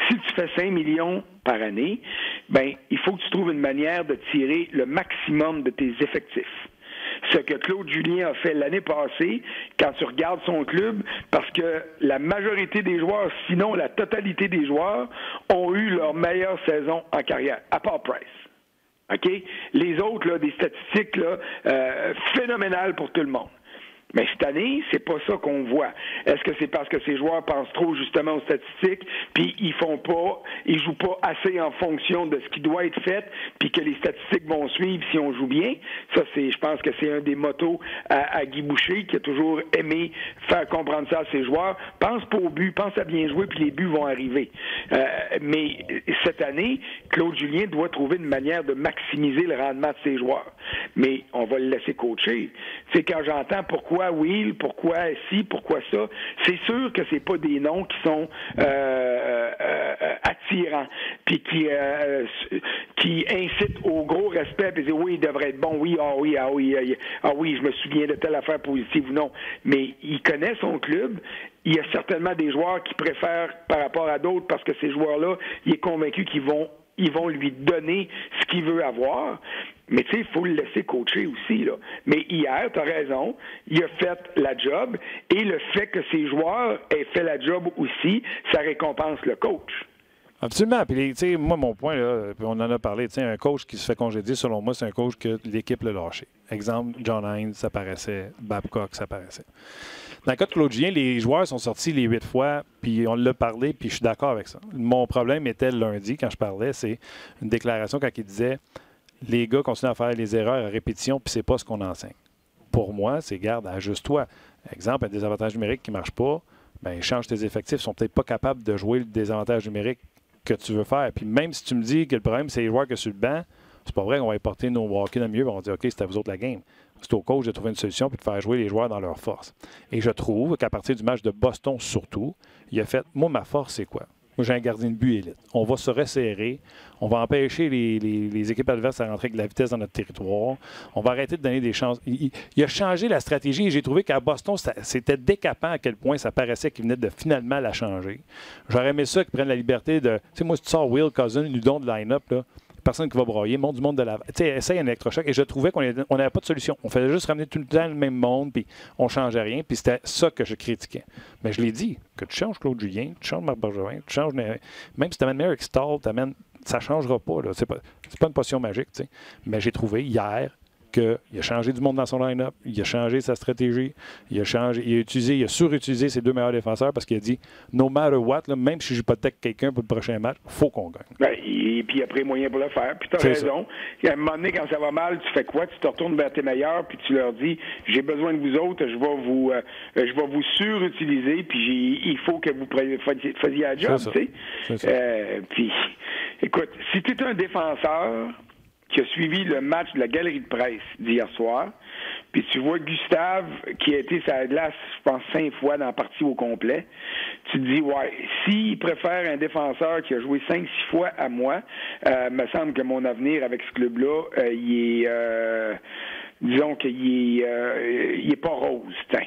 si tu fais 5 millions par année, ben, il faut que tu trouves une manière de tirer le maximum de tes effectifs. Ce que Claude Julien a fait l'année passée, quand tu regardes son club, parce que la majorité des joueurs, sinon la totalité des joueurs, ont eu leur meilleure saison en carrière, à part Price. OK? Les autres, là, des statistiques là, phénoménales pour tout le monde. Mais cette année, c'est pas ça qu'on voit. Est-ce que c'est parce que ces joueurs pensent trop justement aux statistiques, puis ils jouent pas assez en fonction de ce qui doit être fait, puis que les statistiques vont suivre si on joue bien? Ça, je pense que c'est un des mottos à Guy Boucher, qui a toujours aimé faire comprendre ça à ses joueurs. Pense pas au but, pense à bien jouer, puis les buts vont arriver. Mais cette année, Claude Julien doit trouver une manière de maximiser le rendement de ses joueurs. Mais on va le laisser coacher. C'est quand j'entends pourquoi Will, pourquoi ci, pourquoi ça, c'est sûr que c'est pas des noms qui sont attirants, puis qui incitent au gros respect, puis dire oui, il devrait être bon, oui, oui, je me souviens de telle affaire positive ou non. Mais il connaît son club. Il y a certainement des joueurs qui préfèrent par rapport à d'autres parce que ces joueurs-là, il est convaincu qu'ils vont lui donner ce qu'il veut avoir. Mais tu sais, il faut le laisser coacher aussi, là. Mais hier, tu as raison, il a fait la job, et le fait que ses joueurs aient fait la job aussi, ça récompense le coach. Absolument. Puis, tu sais, moi, mon point, là, on en a parlé, tu sais, un coach qui se fait congédier, selon moi, c'est un coach que l'équipe l'a lâché. Exemple, John Hines, ça paraissait. Babcock, ça paraissait. Dans le cas de Claude Julien, les joueurs sont sortis les 8 fois, puis on l'a parlé, puis je suis d'accord avec ça. Mon problème était lundi, quand je parlais, c'est une déclaration quand il disait « Les gars continuent à faire les erreurs à répétition, puis c'est pas ce qu'on enseigne. » Pour moi, c'est « Garde, ajuste-toi. » Exemple, un désavantage numérique qui ne marche pas, bien, change tes effectifs. Ils sont peut-être pas capables de jouer le désavantage numérique que tu veux faire. Puis même si tu me dis que le problème, c'est les joueurs que sur le banc, c'est pas vrai qu'on va porter nos walk-in dans le milieu et on va dire « OK, c'est à vous autres la game. » C'est au coach de trouver une solution et de faire jouer les joueurs dans leur force. Et je trouve qu'à partir du match de Boston surtout, il a fait « Moi, ma force, c'est quoi? moi, j'ai un gardien de but élite. On va se resserrer. On va empêcher les équipes adverses à rentrer avec de la vitesse dans notre territoire. On va arrêter de donner des chances. Il a changé la stratégie et j'ai trouvé qu'à Boston, c'était décapant à quel point ça paraissait qu'il venait de finalement la changer. J'aurais aimé ça qu'ils prennent la liberté de... Tu sais, moi, si tu sors Will Cousin, nous donne le line-up, là, personne qui va broyer, monde du monde de la... Tu sais, essaye un électrochoc. Et je trouvais qu'on n'avait pas de solution. On faisait juste ramener tout le temps le même monde, puis on ne changeait rien. Puis c'était ça que je critiquais. Mais je l'ai dit, que tu changes Claude Julien, tu changes Marc Bergevin, tu changes... Même si tu amènes Eric Stahl, ça ne changera pas. C'est pas une potion magique, tu sais. Mais j'ai trouvé hier qu'il a changé du monde dans son line-up, il a changé sa stratégie, il a surutilisé ses deux meilleurs défenseurs parce qu'il a dit « No matter what, là, même si je hypothèque quelqu'un pour le prochain match, il faut qu'on gagne. » Et puis il a pris moyen pour le faire. Puis tu as raison. À un moment donné, quand ça va mal, tu fais quoi? Tu te retournes vers tes meilleurs, puis tu leur dis « J'ai besoin de vous autres, je vais vous surutiliser, puis il faut que vous fassiez la job. » Puis, écoute, si tu es un défenseur qui a suivi le match de la galerie de presse d'hier soir, puis tu vois Gustave qui a été sur la glace, je pense, 5 fois dans la partie au complet, tu te dis, ouais, s'il préfère un défenseur qui a joué 5-6 fois à moi, me semble que mon avenir avec ce club-là, il est, disons qu'il est pas rose, tiens.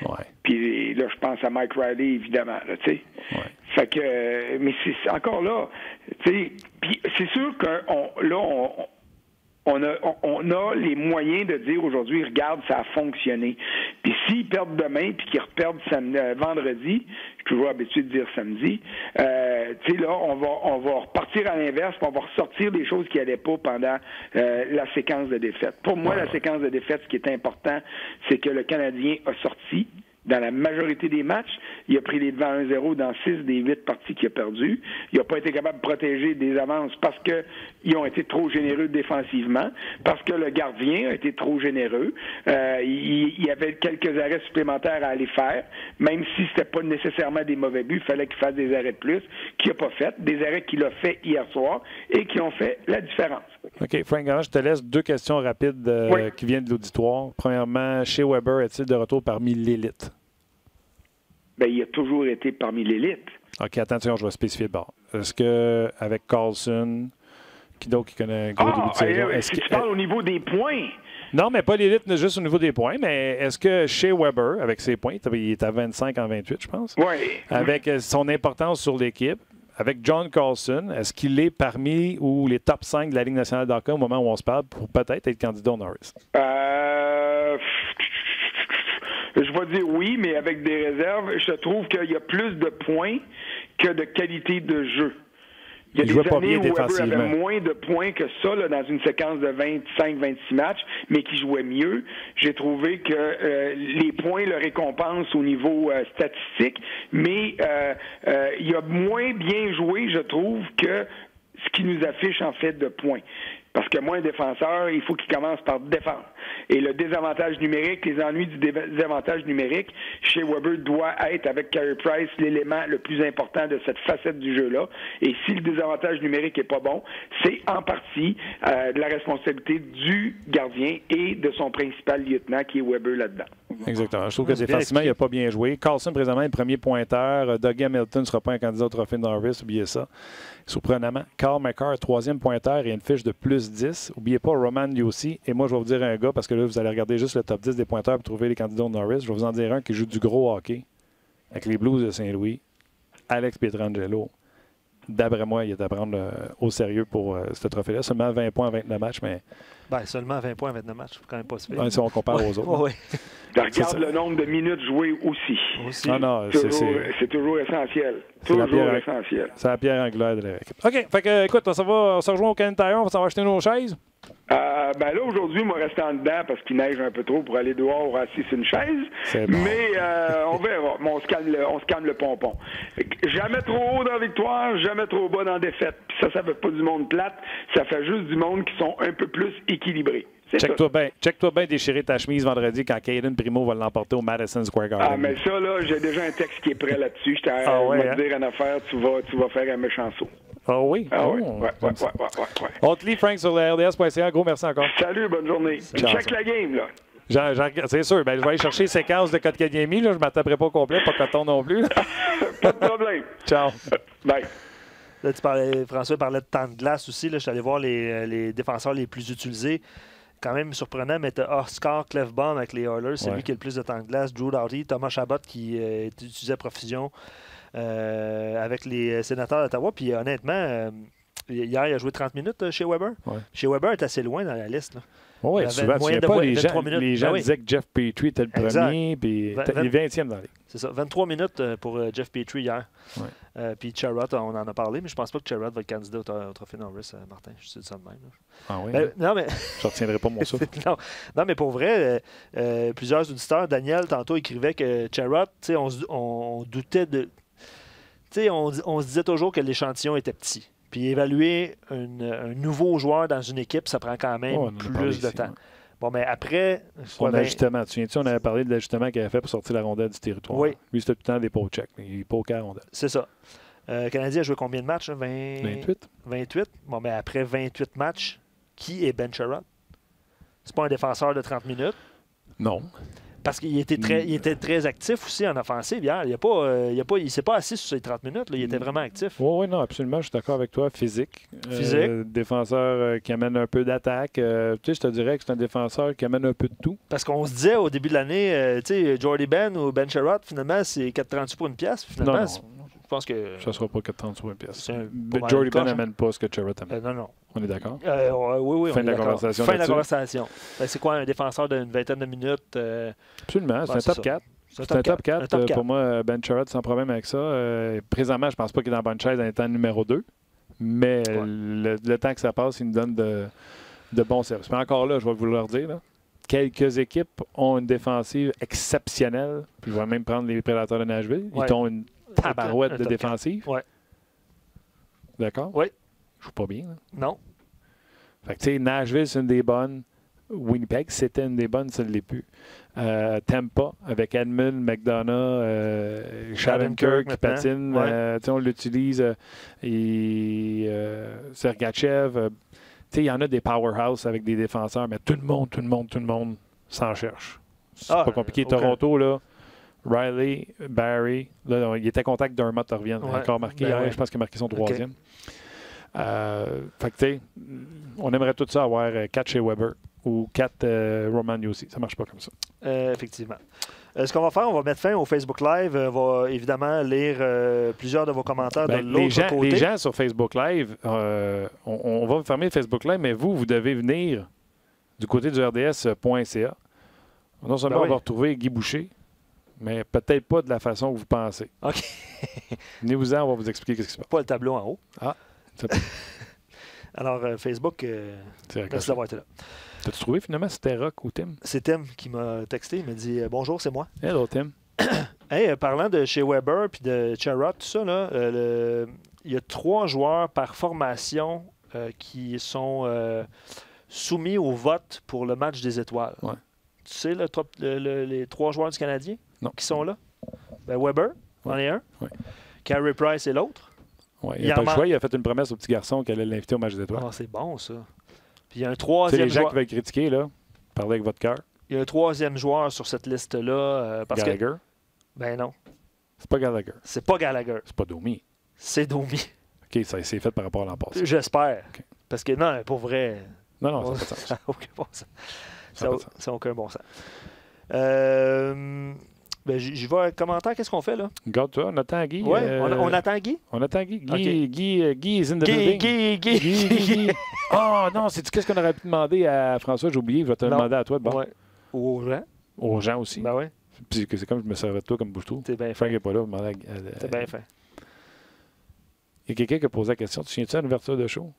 Ouais. Puis là, je pense à Mike Riley, évidemment, là, tu sais. Ouais. Fait que, mais c'est encore là, tu sais, puis c'est sûr qu'on a les moyens de dire aujourd'hui, regarde, ça a fonctionné. Puis s'ils perdent demain, puis qu'ils reperdent vendredi, je suis toujours habitué de dire samedi, tu sais, là, on va repartir à l'inverse, puis on va ressortir des choses qui n'allaient pas pendant la séquence de défaites. Pour moi, la séquence de défaites, ce qui est important, c'est que le Canadien a sorti. Dans la majorité des matchs, il a pris les devants 1-0 dans 6 des 8 parties qu'il a perdues. Il n'a pas été capable de protéger des avances parce qu'ils ont été trop généreux défensivement, parce que le gardien a été trop généreux. Il y avait quelques arrêts supplémentaires à aller faire, même si c'était pas nécessairement des mauvais buts, il fallait qu'il fasse des arrêts de plus, qu'il n'a pas fait, des arrêts qu'il a fait hier soir et qui ont fait la différence. OK, Frank Gallin, je te laisse 2 questions rapides qui viennent de l'auditoire. Premièrement, Shea Weber est-il de retour parmi l'élite? Bien, il a toujours été parmi l'élite. OK, attention, je vais spécifier de bord. Est-ce qu'avec Carlson, qui connaît un gros début de saison... Est-ce que tu parles au niveau des points? Non, mais pas l'élite juste au niveau des points, mais est-ce que Shea Weber, avec ses points, il est à 25 en 28, je pense, avec son importance sur l'équipe, avec John Carlson, est-ce qu'il est parmi les top 5 de la Ligue nationale d'hockey au moment où on se parle pour peut-être être candidat au Norris? Je vais dire oui, mais avec des réserves. Je trouve qu'il y a plus de points que de qualité de jeu. Il y a des années où Weber avait moins de points que ça là, dans une séquence de 25-26 matchs, mais qui jouait mieux. J'ai trouvé que les points le récompensent au niveau statistique, mais il a moins bien joué, je trouve, que ce qui nous affiche en fait de points. Parce que moi, un défenseur, il faut qu'il commence par défendre. Et le désavantage numérique, les ennuis du désavantage numérique, chez Weber doit être, avec Carey Price, l'élément le plus important de cette facette du jeu-là. Et si le désavantage numérique n'est pas bon, c'est en partie de la responsabilité du gardien et de son principal lieutenant, qui est Weber là-dedans. Exactement. Je trouve que défensivement, il n'a pas bien joué. Carlson, présentement, est le premier pointeur. Doug Hamilton ne sera pas un candidat au trophée Norris. Oubliez ça. Surprenamment. Carl McCarr, troisième pointeur et une fiche de plus 10. N'oubliez pas Roman lui aussi. Et moi, je vais vous dire un gars, parce que là, vous allez regarder juste le top 10 des pointeurs pour trouver les candidats au Norris. Je vais vous en dire un qui joue du gros hockey avec les Blues de Saint-Louis. Alex Pietrangelo. D'après moi, il est à prendre au sérieux pour ce trophée-là. Seulement 20 points en 29 matchs, mais... seulement 20 points en 29 matchs, c'est quand même pas si si on compare aux autres. Regarde le nombre de minutes jouées aussi. Non, c'est toujours essentiel. Toujours essentiel. C'est la pierre angulaire de l'équipe. OK, fait que, écoute, on se rejoint au Canadian Tire, on va s'en acheter nos chaises. Là, aujourd'hui, moi, rester en dedans parce qu'il neige un peu trop pour aller dehors assis sur une chaise. Bon. Mais on verra. Mais on se calme le pompon. Jamais trop haut dans la victoire, jamais trop bas dans la défaite. Puis ça fait pas du monde plate. Ça fait juste du monde qui sont un peu plus équilibrés. Check-toi bien déchirer ta chemise vendredi quand Caden Primo va l'emporter au Madison Square Garden. Ah, mais ça, là, j'ai déjà un texte qui est prêt là-dessus. Je te dire une affaire, tu vas faire un méchant saut. Ah oui? Ah oui. Ouais. On te lit, Frank, sur le RDS.ca. Gros merci encore. Salut, bonne journée. Check la game, là. C'est sûr. Ben, je vais aller chercher séquence de Kotkaniemi. Je ne m'attraperai pas au complet, pas coton non plus. Pas de problème. Ciao. Bye. Là, François parlait de temps de glace aussi. Là, je suis allé voir les défenseurs les plus utilisés. Quand même surprenant, mais tu as Oscar Clefbaum avec les Oilers, c'est lui qui a le plus de temps de glace. Drew Doughty, Thomas Chabot qui est utilisé à profusion avec les Sénateurs d'Ottawa. Puis honnêtement, hier, il a joué 30 minutes chez Weber. Ouais. Chez Weber est assez loin dans la liste. Oui, souvent, tu sais pas, les gens ben disaient que Jeff Petrie était le premier, puis il est 20e dans les. C'est ça, 23 minutes pour Jeff Petrie hier. Ouais. Puis Sherrod, on en a parlé, mais je pense pas que Sherrod va être candidat au Trophée Norris, Martin. Je sais ça de même. Là. Ah oui? Non, mais... Je ne retiendrai pas mon souffle. non, mais pour vrai, plusieurs auditeurs, Daniel, tantôt, écrivait que Sherrod, on doutait de... On se disait toujours que l'échantillon était petit. Puis évaluer un nouveau joueur dans une équipe, ça prend quand même plus de temps. Ouais. Bon, mais après... Son ajustement. Tu souviens-tu, on avait parlé de l'ajustement qu'il avait fait pour sortir la rondelle du territoire. Oui. Lui, c'était tout le temps des poke checks. Il poke à la rondelle. C'est ça. Le Canadien a joué combien de matchs? 28. 28. Bon, mais après 28 matchs, qui est Ben Sherrod? C'est pas un défenseur de 30 minutes? Non. Parce qu'il était très actif aussi en offensive hier. Il ne s'est pas assis sur ses 30 minutes. Là. Il était vraiment actif. Oui, non, absolument. Je suis d'accord avec toi. Physique. Défenseur qui amène un peu d'attaque. Tu sais, je te dirais que c'est un défenseur qui amène un peu de tout. Parce qu'on se disait au début de l'année, tu sais, Jordy Ben ou Ben Sherrod, finalement, c'est 4,38 pour une pièce. Finalement, non. Je pense que... Ça ne sera pas 4,30 pour une pièce. Jordy Ben n'amène pas ce que Sherrod amène. Non. On est d'accord? Oui, fin de la conversation. Fin de la conversation. C'est quoi, un défenseur d'une vingtaine de minutes? Absolument, c'est un top 4. C'est un top 4. Pour moi, Ben Sherrod, sans problème avec ça. Présentement, je ne pense pas qu'il est dans la bonne chaise en étant numéro 2. Mais le temps que ça passe, il nous donne de bons services. Mais encore là, je vais vous le redire, là, quelques équipes ont une défensive exceptionnelle. Puis je vais même prendre les Prédateurs de Nashville. Ils ont une tabarouette de défensive. Oui. D'accord? Oui. Je ne joue pas bien. Là. Non. Fait que, tu sais, Nashville, c'est une des bonnes. Winnipeg, c'était une des bonnes, ça ne l'est plus. Tampa, avec Edmund, McDonough, Shattenkirk qui patine. On l'utilise. Sergachev. Il y en a des powerhouse avec des défenseurs, mais tout le monde s'en cherche. C'est pas compliqué. Toronto, là, Riley, Barry, là, il était contact d'un mot, revient. Encore marqué. Je pense qu'il a marqué son troisième. Fait que, tu sais, on aimerait tout ça avoir 4 chez Weber ou 4 Roman aussi. Ça marche pas comme ça. Effectivement. Ce qu'on va faire, on va mettre fin au Facebook Live. On va évidemment lire plusieurs de vos commentaires de l'autre côté. Les gens sur Facebook Live, on va fermer le Facebook Live, mais vous devez venir du côté du RDS.ca. Non seulement on va retrouver Guy Boucher, mais peut-être pas de la façon que vous pensez. OK. Venez-vous-en, on va vous expliquer ce qui se passe. Pas le tableau en haut. Ah, c'est Alors, Facebook, merci d'avoir été là. T'as-tu trouvé finalement si c'était Rock ou Tim? C'est Tim qui m'a texté. Il m'a dit « Bonjour, c'est moi. » Hello, Tim. Hey, parlant de chez Weber puis de Sherrod, tout ça, là, il y a 3 joueurs par formation qui sont soumis au vote pour le match des étoiles. Ouais. Tu sais, les 3 joueurs du Canadien qui sont là? Ben, Weber, en est un. Ouais. Carey Price est l'autre. Ouais, il n'a pas le choix. Il a fait une promesse au petit garçon qu'elle allait l'inviter au match des étoiles. Ah, c'est bon, ça. Puis il y a un troisième joueur. Les gens qui veulent critiquer, là, parlez avec votre cœur. Il y a un troisième joueur sur cette liste-là. Gallagher? Ben non. C'est pas Gallagher. C'est pas Gallagher. C'est pas Domi. C'est Domi. OK, ça c'est fait par rapport à l'an passé. J'espère. Okay. Parce que non, pour vrai... Non, ça n'a pas de sens. Ça n'a aucun bon sens. Ça n'a aucun bon sens. Ben, j'y vais avec commentaire. Qu'est-ce qu'on fait, là? Regarde-toi, on attend Guy. Oui, on attend Guy? On attend Guy. Guy is in the building. Guy. Oh non, c'est qu'est-ce qu'on aurait pu demander à François? J'ai oublié, je vais te demander à toi. Bon. Ouais. Ou aux gens. Aux gens aussi. Ben oui. Puis c'est comme je me servais de toi comme bouche-trou. T'es bien Frank n'est pas là. T'es bien fait. Il y a quelqu'un qui a posé la question. Tu te souviens-tu à l'ouverture de show?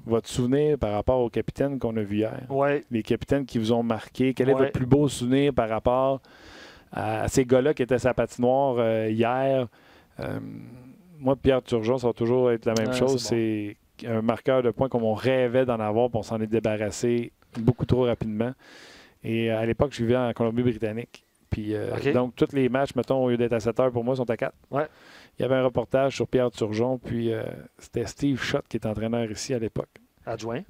Votre souvenir par rapport aux capitaines qu'on a vus hier? Oui. Les capitaines qui vous ont marqué. Quel est votre plus beau souvenir par rapport à ces gars-là qui étaient sa patinoire hier? Moi, Pierre Turgeon, ça va toujours être la même chose. C'est un marqueur de points comme on rêvait d'en avoir, puis on s'en est débarrassé beaucoup trop rapidement. Et à l'époque, je vivais en Colombie-Britannique. Puis donc, tous les matchs, mettons, au lieu d'être à 7 heures, pour moi, sont à 4. Ouais. Il y avait un reportage sur Pierre Turgeon, puis c'était Steve Schott qui est entraîneur ici à l'époque. Adjoint.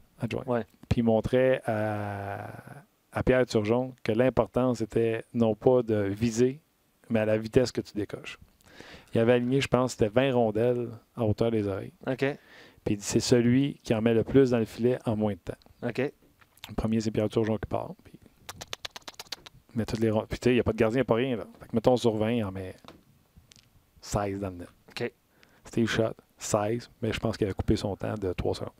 Ouais. Puis il montrait à Pierre Turgeon que l'important, c'était non pas de viser, mais à la vitesse que tu décoches. Il avait aligné, je pense, c'était 20 rondelles à hauteur des oreilles. OK. Puis il dit c'est celui qui en met le plus dans le filet en moins de temps. OK. Le premier, c'est Pierre Turgeon qui part. Puis il met toutes les rondelles. Puis tu sais, il n'y a pas de gardien, il n'y a pas rien. Là. Fait que mettons sur 20, il en met 16 dans le net. OK. Steve Schott, 16, mais je pense qu'il a coupé son temps de 3 secondes.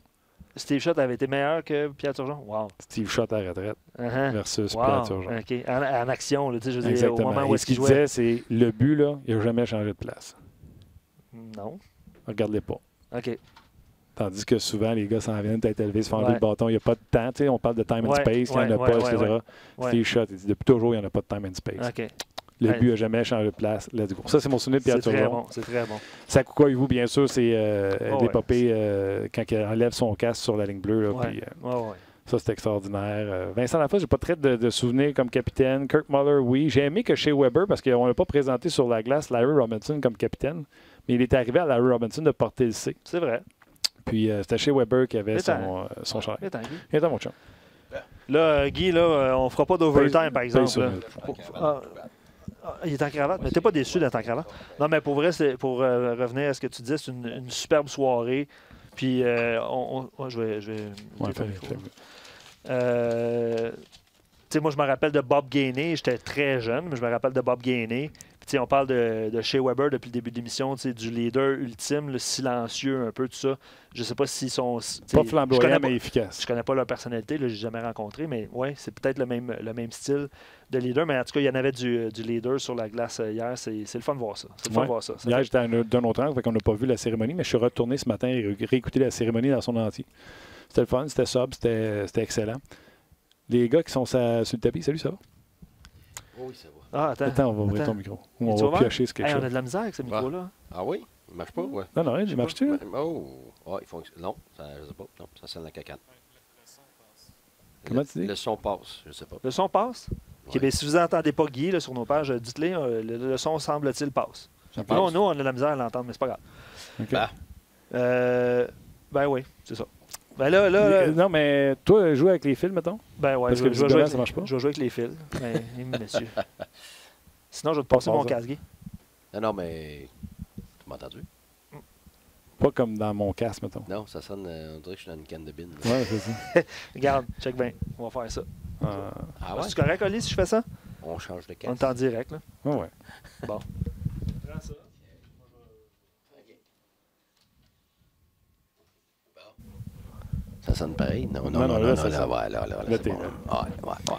Steve Schott avait été meilleur que Pierre Turgeon? Wow. Steve Schott à retraite versus Wow. Pierre Turgeon. OK. En action, là, tu sais, je veux dire, Exactement. au moment où Et est-ce ce qu'il qu'il jouait. disait, c'est le but, là, il n'a jamais changé de place. Non. Regarde-les pas. OK. Tandis que souvent, les gars s'en viennent tête élevée, se font enlever Ouais. le bâton. Il n'y a pas de temps. Tu sais, on parle de time and Ouais, space. Il n'y en a ouais, pas, ouais, etc. ouais. Steve Schott, il dit depuis toujours, il n'y en a pas de time and space. OK. Le Ouais. but n'a jamais changé de place. Let's go. Ça, c'est mon souvenir de Pierre C'est très Turgeon. bon. C'est très bon. Sakukoivu, bien sûr, c'est Oh, l'épopée quand il enlève son casque sur la ligne bleue. Là, Ouais. puis, Ouais. ça, c'est extraordinaire. Vincent Lafosse, j'ai pas très de souvenirs comme capitaine. Kirk Muller, oui. J'ai aimé que chez Weber, parce qu'on l'a pas présenté sur la glace, Larry Robinson comme capitaine, mais il est arrivé à Larry Robinson de porter le C. C'est vrai. Puis c'était chez Weber qui avait son chandail. Attends, Guy. Il est à mon chum. Là, Guy, là, on fera pas d'overtime, par exemple. sur là. Il est en cravate, mais t'es pas déçu d'être en cravate? Non, mais pour vrai, c'est pour revenir à ce que tu disais, c'est une superbe soirée. Puis, je vais Ouais, muter ton micro. fais- Tu sais, moi, je me rappelle de Bob Gainey. J'étais très jeune, mais je me rappelle de Bob Gainey. Puis, tu sais, on parle de Shea Weber depuis le début de l'émission, tu sais, du leader ultime, le silencieux, un peu, tout ça. Je sais pas s'ils sont... tu sais, Pas je flamboyant, connais mais efficace. Je connais pas leur personnalité, là, j'ai jamais rencontré, mais ouais, c'est peut-être le même style de leader. Mais en tout cas, il y en avait du leader sur la glace hier. C'est le fun de voir ça. C'est le fun de voir ça. Ça Hier, fait- j'étais d'un autre angle, fait qu'on n'a pas vu la cérémonie, mais je suis retourné ce matin et réécouter la cérémonie dans son entier. C'était le fun, c'était sobre, c'était excellent. Les gars qui sont sur le tapis, salut, ça va? Oui, ça va. Ah, attends. Attends, on va ouvrir Attends. ton micro. Ou on Es-tu va ouvert? piocher sur quelque Hey, on a chose. de la misère avec ce micro-là. Ah oui? Il marche pas, ouais. Non, non, il marche-tu? Là? Oh! Ah, il fonctionne. Non, ça, je sais pas. Non, ça sonne la cacane. Comment tu dis? Le son passe, je sais pas. Le son passe? OK, Ouais. bien, si vous n'entendez pas Guy là, sur nos pages, dites-le, le son semble-t-il passe. Ça Nous, passe. on a de la misère à l'entendre, mais c'est pas grave. OK. Bah. Ben oui, c'est ça. Ben là, Non, mais toi, joue avec les fils, mettons. ben ouais, Parce je que vais jouer visiblement, avec ça marche pas. Je vais jouer avec les fils. Ben, monsieur. Sinon, je vais te passer Pas mon ça. casque, Guy. Non, mais. Tu m'as entendu? Pas comme dans mon casque, mettons. Non, ça sonne. On dirait que je suis dans une canne de bine. Ouais, c'est ça. Regarde, check bien. On va faire ça. Ah ouais? C'est correct, Oli, si je fais ça? On change de On casque. est en direct, là. Ouais, ouais. Bon. Ça sonne pareil? Non, Non, là, ça sonne. Ouais, là, Là, c'est t'es bon. là. Ouais.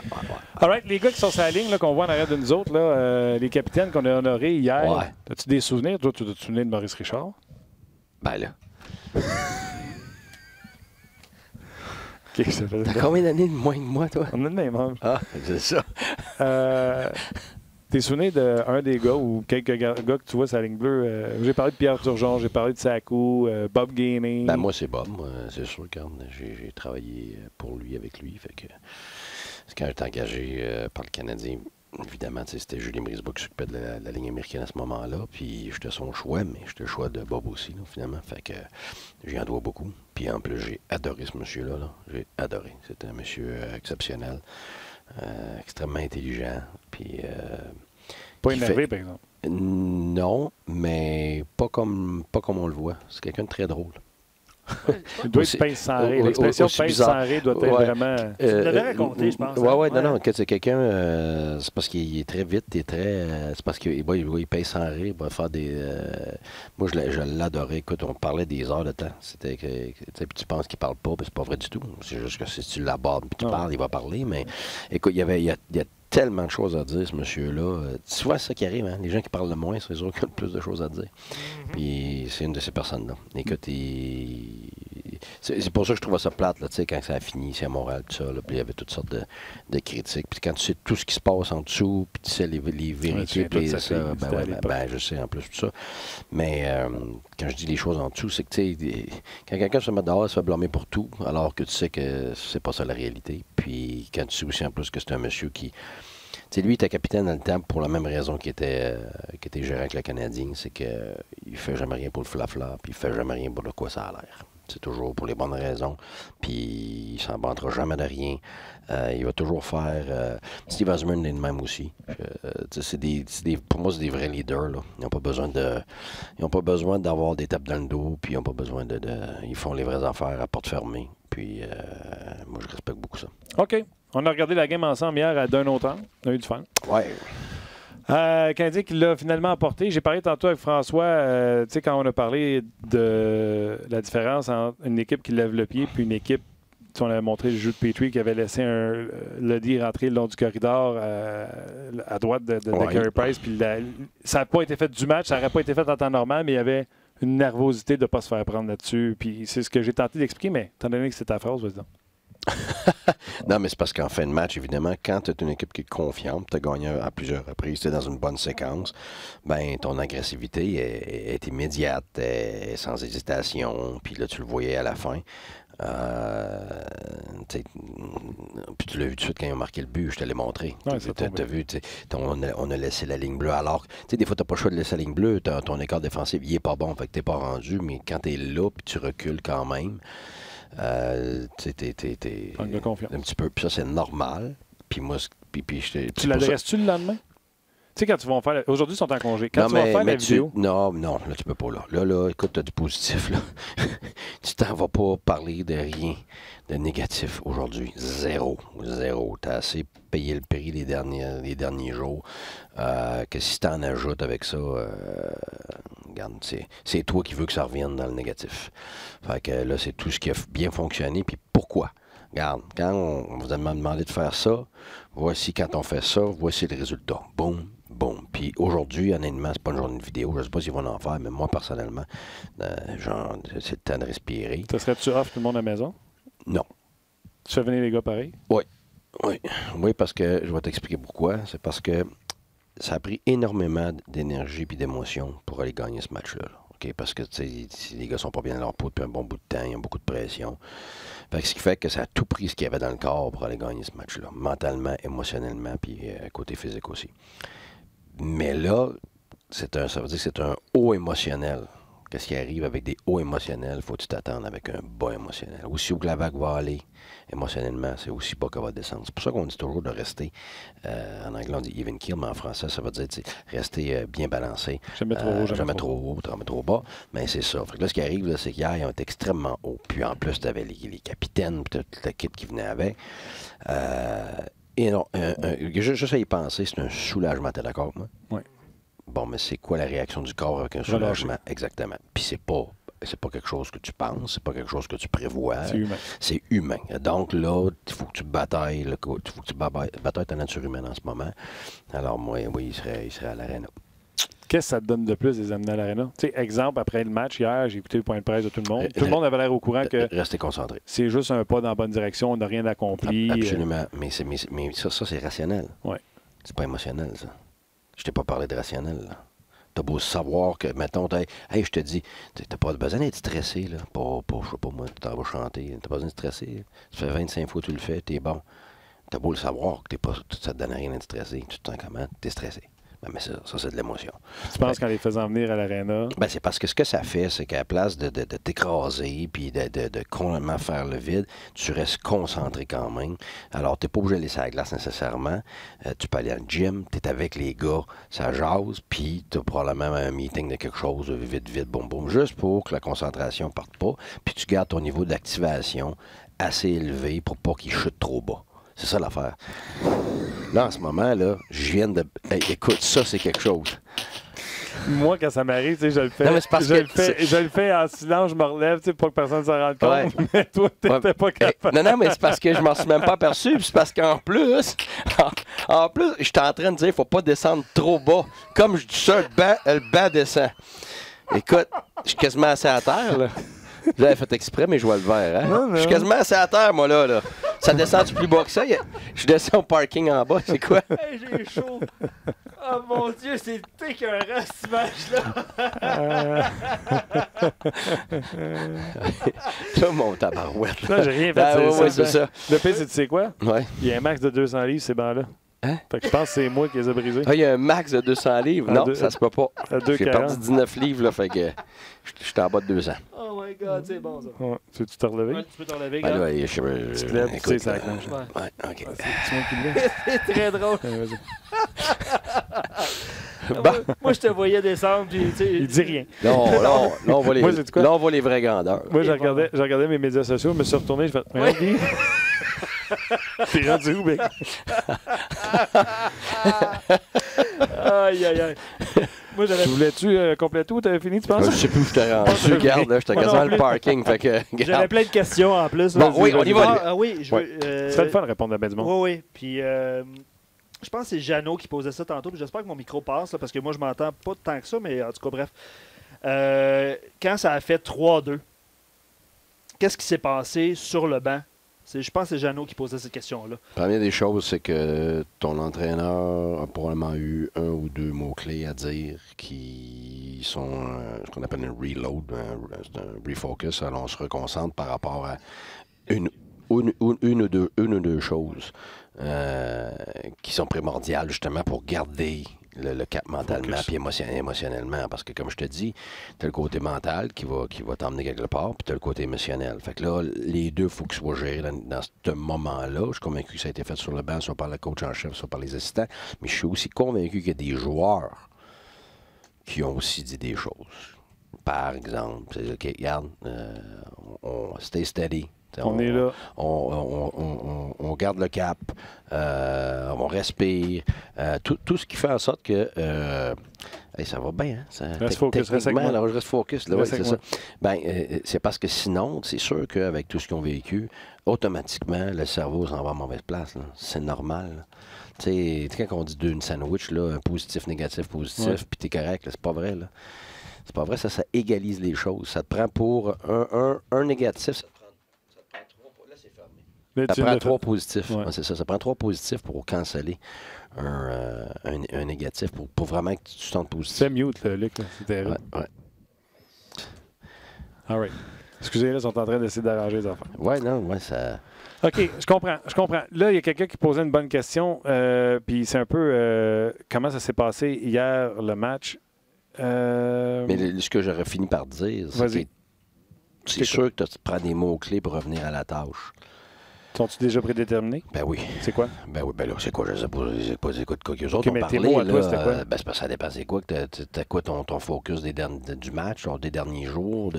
All right, les gars qui sont sur la ligne, là, qu'on voit en arrière de nous autres, là, les capitaines qu'on a honorés hier, Ouais. as-tu des souvenirs? Toi, tu te souviens de Maurice Richard? Ben là. OK, ça fait T'as combien d'années de moins que moi, toi? On a le même âge. Ah, c'est ça. T'es souvenu d'un des gars ou quelques gars que tu vois sur la ligne bleue? J'ai parlé de Pierre Turgeon, j'ai parlé de Sakou, Bob Gainey. Ben moi, c'est Bob. Moi, c'est sûr, regarde, j'ai travaillé pour lui, avec lui. Fait que quand j'étais engagé par le Canadien, évidemment, c'était Julien Brisebois qui s'occupait de la ligne américaine à ce moment-là. Puis j'étais son choix, mais j'étais le choix de Bob aussi, là, finalement. Fait que j'y en dois beaucoup. Puis en plus, j'ai adoré ce monsieur-là. Là. J'ai adoré. C'était un monsieur exceptionnel, extrêmement intelligent. Puis Pas qui énervé, fait- par exemple. Non, mais pas comme on le voit. C'est quelqu'un de très drôle. Il doit Aussi- être pince sans rire. L'expression aussi pince bizarre. sans rire doit être Ouais. vraiment... Tu me l'avais raconté, je pense, Ouais, hein? ouais, Ouais. non, que c'est quelqu'un, c'est parce qu'il est très vite, c'est parce qu'il il paye sans rire, il va faire des... moi, je l'adorais. Écoute, on parlait des heures de temps. C'était que, tu sais, puis tu penses qu'il parle pas, mais c'est pas vrai du tout. C'est juste que si tu l'abordes puis tu Non. parles, il va parler, mais écoute, il y a tellement de choses à dire, ce monsieur-là. Souvent, c'est ça qui arrive, hein? Les gens qui parlent le moins, c'est eux qui ont le plus de choses à dire. Puis c'est une de ces personnes-là. Écoute, c'est pour ça que je trouvais ça plate, là, tu sais, quand ça a fini ici à Montréal, tout ça, là, puis il y avait toutes sortes de critiques. Puis quand tu sais tout ce qui se passe en dessous, puis tu sais les Ouais, tu vérités, viens puis tout de ça, sa fille, c'était à l'époque. je sais en plus tout ça. Mais quand je dis les choses en dessous, c'est que, tu sais, quand quelqu'un se met dehors, il se fait blâmer pour tout, alors que tu sais que c'est pas ça la réalité. Puis quand tu sais aussi en plus que c'est un monsieur qui... Tu sais, lui, il était capitaine dans le temps pour la même raison qu'il était gérant avec le Canadien, c'est qu'il fait jamais rien pour le flafla, puis il fait jamais rien pour de quoi ça a l'air. C'est toujours pour les bonnes raisons. Puis il ne s'en vantera jamais de rien. Il va toujours faire... Steve Osmond est le même aussi. Pour moi, c'est des vrais leaders. Là. Ils n'ont pas besoin d'avoir des tapes dans le dos. Puis ils n'ont pas besoin ils font les vraies affaires à porte fermée. Puis moi, je respecte beaucoup ça. OK. On a regardé la game ensemble hier d'un autre angle. On a eu du fun. Ouais. Canadien qui l'a finalement emporté. J'ai parlé tantôt avec François, tu sais, quand on a parlé de la différence entre une équipe qui lève le pied puis une équipe, on avait montré le jeu de Petrie qui avait laissé Lodi rentrer le long du corridor à droite de Carey Price. Puis ça n'a pas été fait du match, ça n'aurait pas été fait en temps normal, mais il y avait une nervosité de ne pas se faire prendre là-dessus. Puis c'est ce que j'ai tenté d'expliquer, mais étant donné que c'est ta phrase, vas-y donc. Non, mais c'est parce qu'en fin de match, évidemment, quand tu es une équipe qui est confiante, tu as gagné à plusieurs reprises, tu es dans une bonne séquence, ben ton agressivité est immédiate, est sans hésitation, puis là, tu le voyais à la fin. Puis tu l'as vu tout de suite quand ils ont marqué le but, je te l'ai montré. Ouais, tu as vu, on a laissé la ligne bleue. Alors, des fois, tu n'as pas le choix de laisser la ligne bleue, ton écart défensif, il n'est pas bon, fait que tu n'es pas rendu, mais quand tu es là, puis tu recules quand même, t'es de confiance. Un petit peu. Puis ça, c'est normal. Puis moi, tu l'adresses-tu le lendemain? Tu sais, quand tu vas faire... Aujourd'hui, ils sont en congé. Quand tu vas faire la vidéo... Non, là, tu peux pas. Là, écoute, tu as du positif. Là. Tu t'en vas pas parler de rien de négatif aujourd'hui. Zéro. Tu as assez payé le prix les derniers jours. Que si tu en ajoutes avec ça, regarde, c'est toi qui veux que ça revienne dans le négatif. Fait que là, c'est tout ce qui a bien fonctionné. Puis pourquoi? Regarde, quand on vous a demandé de faire ça, voici quand on fait ça, voici le résultat. Boum. Puis aujourd'hui, honnêtement, c'est pas une journée de vidéo. Je sais pas s'ils vont en faire, mais moi, personnellement, c'est le temps de respirer. Ça serait-tu off tout le monde à la maison? Non. Tu fais venir les gars pareil? Oui, parce que je vais t'expliquer pourquoi. C'est parce que ça a pris énormément d'énergie et d'émotion pour aller gagner ce match-là. Okay? Parce que si les gars sont pas bien dans leur peau depuis un bon bout de temps, ils ont beaucoup de pression. Fait que ce qui fait que ça a tout pris ce qu'il y avait dans le corps pour aller gagner ce match-là. Mentalement, émotionnellement, puis côté physique aussi. Mais là, ça veut dire que c'est un haut émotionnel. Qu'est-ce qui arrive avec des hauts émotionnels? Faut que tu t'attendes avec un bas émotionnel. Aussi haut que la vague va aller émotionnellement, c'est aussi bas qu'elle va descendre. C'est pour ça qu'on dit toujours de rester, en anglais on dit even keel, mais en français ça veut dire rester bien balancé. Jamais trop haut, jamais trop haut, jamais trop bas. Mais c'est ça. Fait que là, ce qui arrive, là, c'est qu'hier, ils ont été extrêmement hauts. Puis en plus, tu avais les capitaines, puis toute l'équipe qui venait avec. Et non, juste à y penser, c'est un soulagement, t'es d'accord, moi? Oui. Bon, mais c'est quoi la réaction du corps avec un soulagement? Exactement. Puis c'est pas quelque chose que tu penses, c'est pas quelque chose que tu prévois. C'est humain. C'est humain. Donc là, il faut que tu batailles, batailles ta nature humaine en ce moment. Alors moi, oui, il serait à l'aréna. Qu'est-ce que ça te donne de plus des amener à l'aréna? Tu sais, exemple, après le match hier, j'ai écouté le point de presse de tout le monde. Tout le monde avait l'air au courant que... Rester concentré. C'est juste un pas dans la bonne direction, on n'a rien accompli. Absolument. Mais ça, c'est rationnel. Oui. C'est pas émotionnel, ça. Je t'ai pas parlé de rationnel, là. T'as beau savoir que, mettons, hey, je te dis, t'as pas besoin d'être stressé, là. Je sais pas moi, tu t'en vas chanter. T'as pas besoin de stresser. Ça fait 25 fois que tu le fais, t'es bon. T'as beau le savoir que ça te donne rien d'être stressé. Tu te sens comment? T'es stressé. Mais ça c'est de l'émotion. Tu penses qu'en les faisant venir à l'aréna? Ben, c'est parce que ce que ça fait, c'est qu'à la place de t'écraser puis de complètement faire le vide, tu restes concentré quand même. Alors, tu n'es pas obligé de laisser la glace nécessairement. Tu peux aller à le gym, tu es avec les gars, ça jase, puis tu as probablement un meeting de quelque chose, vite, boum, juste pour que la concentration ne parte pas. Puis tu gardes ton niveau d'activation assez élevé pour pas qu'il chute trop bas. C'est ça l'affaire. Là, en ce moment, là, je viens de... Hey, écoute, ça, c'est quelque chose. Moi, quand ça m'arrive, je le fais. Non, mais c'est parce je le fais en silence, je me relève, pour que personne ne s'en rende compte. Ouais. Mais toi, t'étais pas capable. Non, mais c'est parce que je m'en suis même pas aperçu. Puis c'est parce qu'en plus, j'étais en train de dire, il faut pas descendre trop bas. Comme je dis ça, le banc descend. Écoute, je suis quasiment assis à terre, là. J'avais fait exprès, mais je vois le vert. Hein? Non. Je suis quasiment assis à terre, moi, là. Ça descend du plus bas que ça. Je descends au parking en bas. C'est quoi? Hey, j'ai chaud. Oh mon Dieu, c'est écœurant, cette image-là. Là, mon tabarouette. Non, j'ai rien fait. Ouais, c'est ça. Le pire, c'est tu sais quoi? Ouais. Il y a un max de 200 livres, ces bancs-là. Hein? Fait que je pense que c'est moi qui les ai brisés. Ah, il y a un max de 200 livres? Non, ça se peut pas. J'ai perdu 19 livres, là, fait que je suis en bas de 200. Oh my God, c'est bon, ça. Ouais. Tu veux-tu te relever? Ouais, tu peux te relever, Ben gars. là, Tu te lèves, tu sais, ça accroche. Ouais, OK. C'est moi qui le lève. C'est très drôle. Vas-y. Moi, je te voyais descendre, puis tu sais... Il dit rien. Non, là, on voit les, Moi, sais-tu quoi? là, on voit les vrais grandeurs. Moi, j'ai regardé mes médias sociaux, je me suis retourné, je fais mais Andy, t'es rendu où, mec? Aïe, aïe, aïe. Moi, j'avais... Tu voulais-tu compléter ou t'avais fini, tu penses? Je sais plus où je t'ai rendu. Regarde, là, j'étais Moi non quasiment dans plus. le parking. Fait que, J'avais regarde. plein de questions en plus. Bon, oui, on y va. Ah oui, je veux... Ça serait le fun de répondre à ben du monde. Oui, oui. Puis, je pense que c'est Jeannot qui posait ça tantôt. Puis j'espère que mon micro passe, là, parce que moi, je m'entends pas tant que ça, mais en tout cas, bref. Quand ça a fait 3-2, qu'est-ce qui s'est passé sur le banc? Je pense que c'est Jeannot qui posait cette question-là. La première des choses, c'est que ton entraîneur a probablement eu un ou deux mots-clés à dire qui sont ce qu'on appelle un reload, un refocus. Alors, on se reconcentre par rapport à une ou deux choses qui sont primordiales justement pour garder le cap mentalement et émotionnellement. Parce que, comme je te dis, tu as le côté mental qui va t'emmener quelque part, puis tu as le côté émotionnel. Fait que là, les deux, il faut qu'ils soient gérés dans ce moment-là. Je suis convaincu que ça a été fait sur le banc, soit par le coach en chef, soit par les assistants. Mais je suis aussi convaincu qu'il y a des joueurs qui ont aussi dit des choses. Par exemple, OK, regarde, on stay steady. On est là. On garde le cap, on respire. Tout ce qui fait en sorte que ça va bien. Hein? Reste focus, reste avec moi. Alors, je reste focus. Là, Reste c'est avec ça. Ben, c'est parce que sinon, c'est sûr qu'avec tout ce qu'ils ont vécu, automatiquement, le cerveau s'en va à mauvaise place. C'est normal. Tu sais, quand on dit d'une sandwich, là, un positif, négatif, positif, puis t'es correct, là, c'est pas vrai. Là. C'est pas vrai, ça égalise les choses. Ça te prend pour un négatif, ça prend 3 positifs. Ouais. Ouais, c'est ça. Ça prend 3 positifs pour canceller un négatif, pour vraiment que tu te sentes positif. C'est mute, là, Luc. C'est terrible. Ouais. All right. Excusez, là, ils sont en train d'essayer d'arranger les affaires. Ouais, ça... OK, je comprends. Là, il y a quelqu'un qui posait une bonne question, puis c'est un peu comment ça s'est passé hier, le match. Mais ce que j'aurais fini par dire, c'est que c'est sûr que tu prends des mots-clés pour revenir à la tâche. Sont-ils déjà prédéterminés? Ben oui. C'est quoi? Ben oui, ben là, c'est quoi? Je sais pas c'est quoi que les autres okay, ont parlé. Tes mots à toi, là, c'était quoi? Ben, c'est parce que ça dépend c'est quoi. T'as quoi ton focus du match, des derniers jours.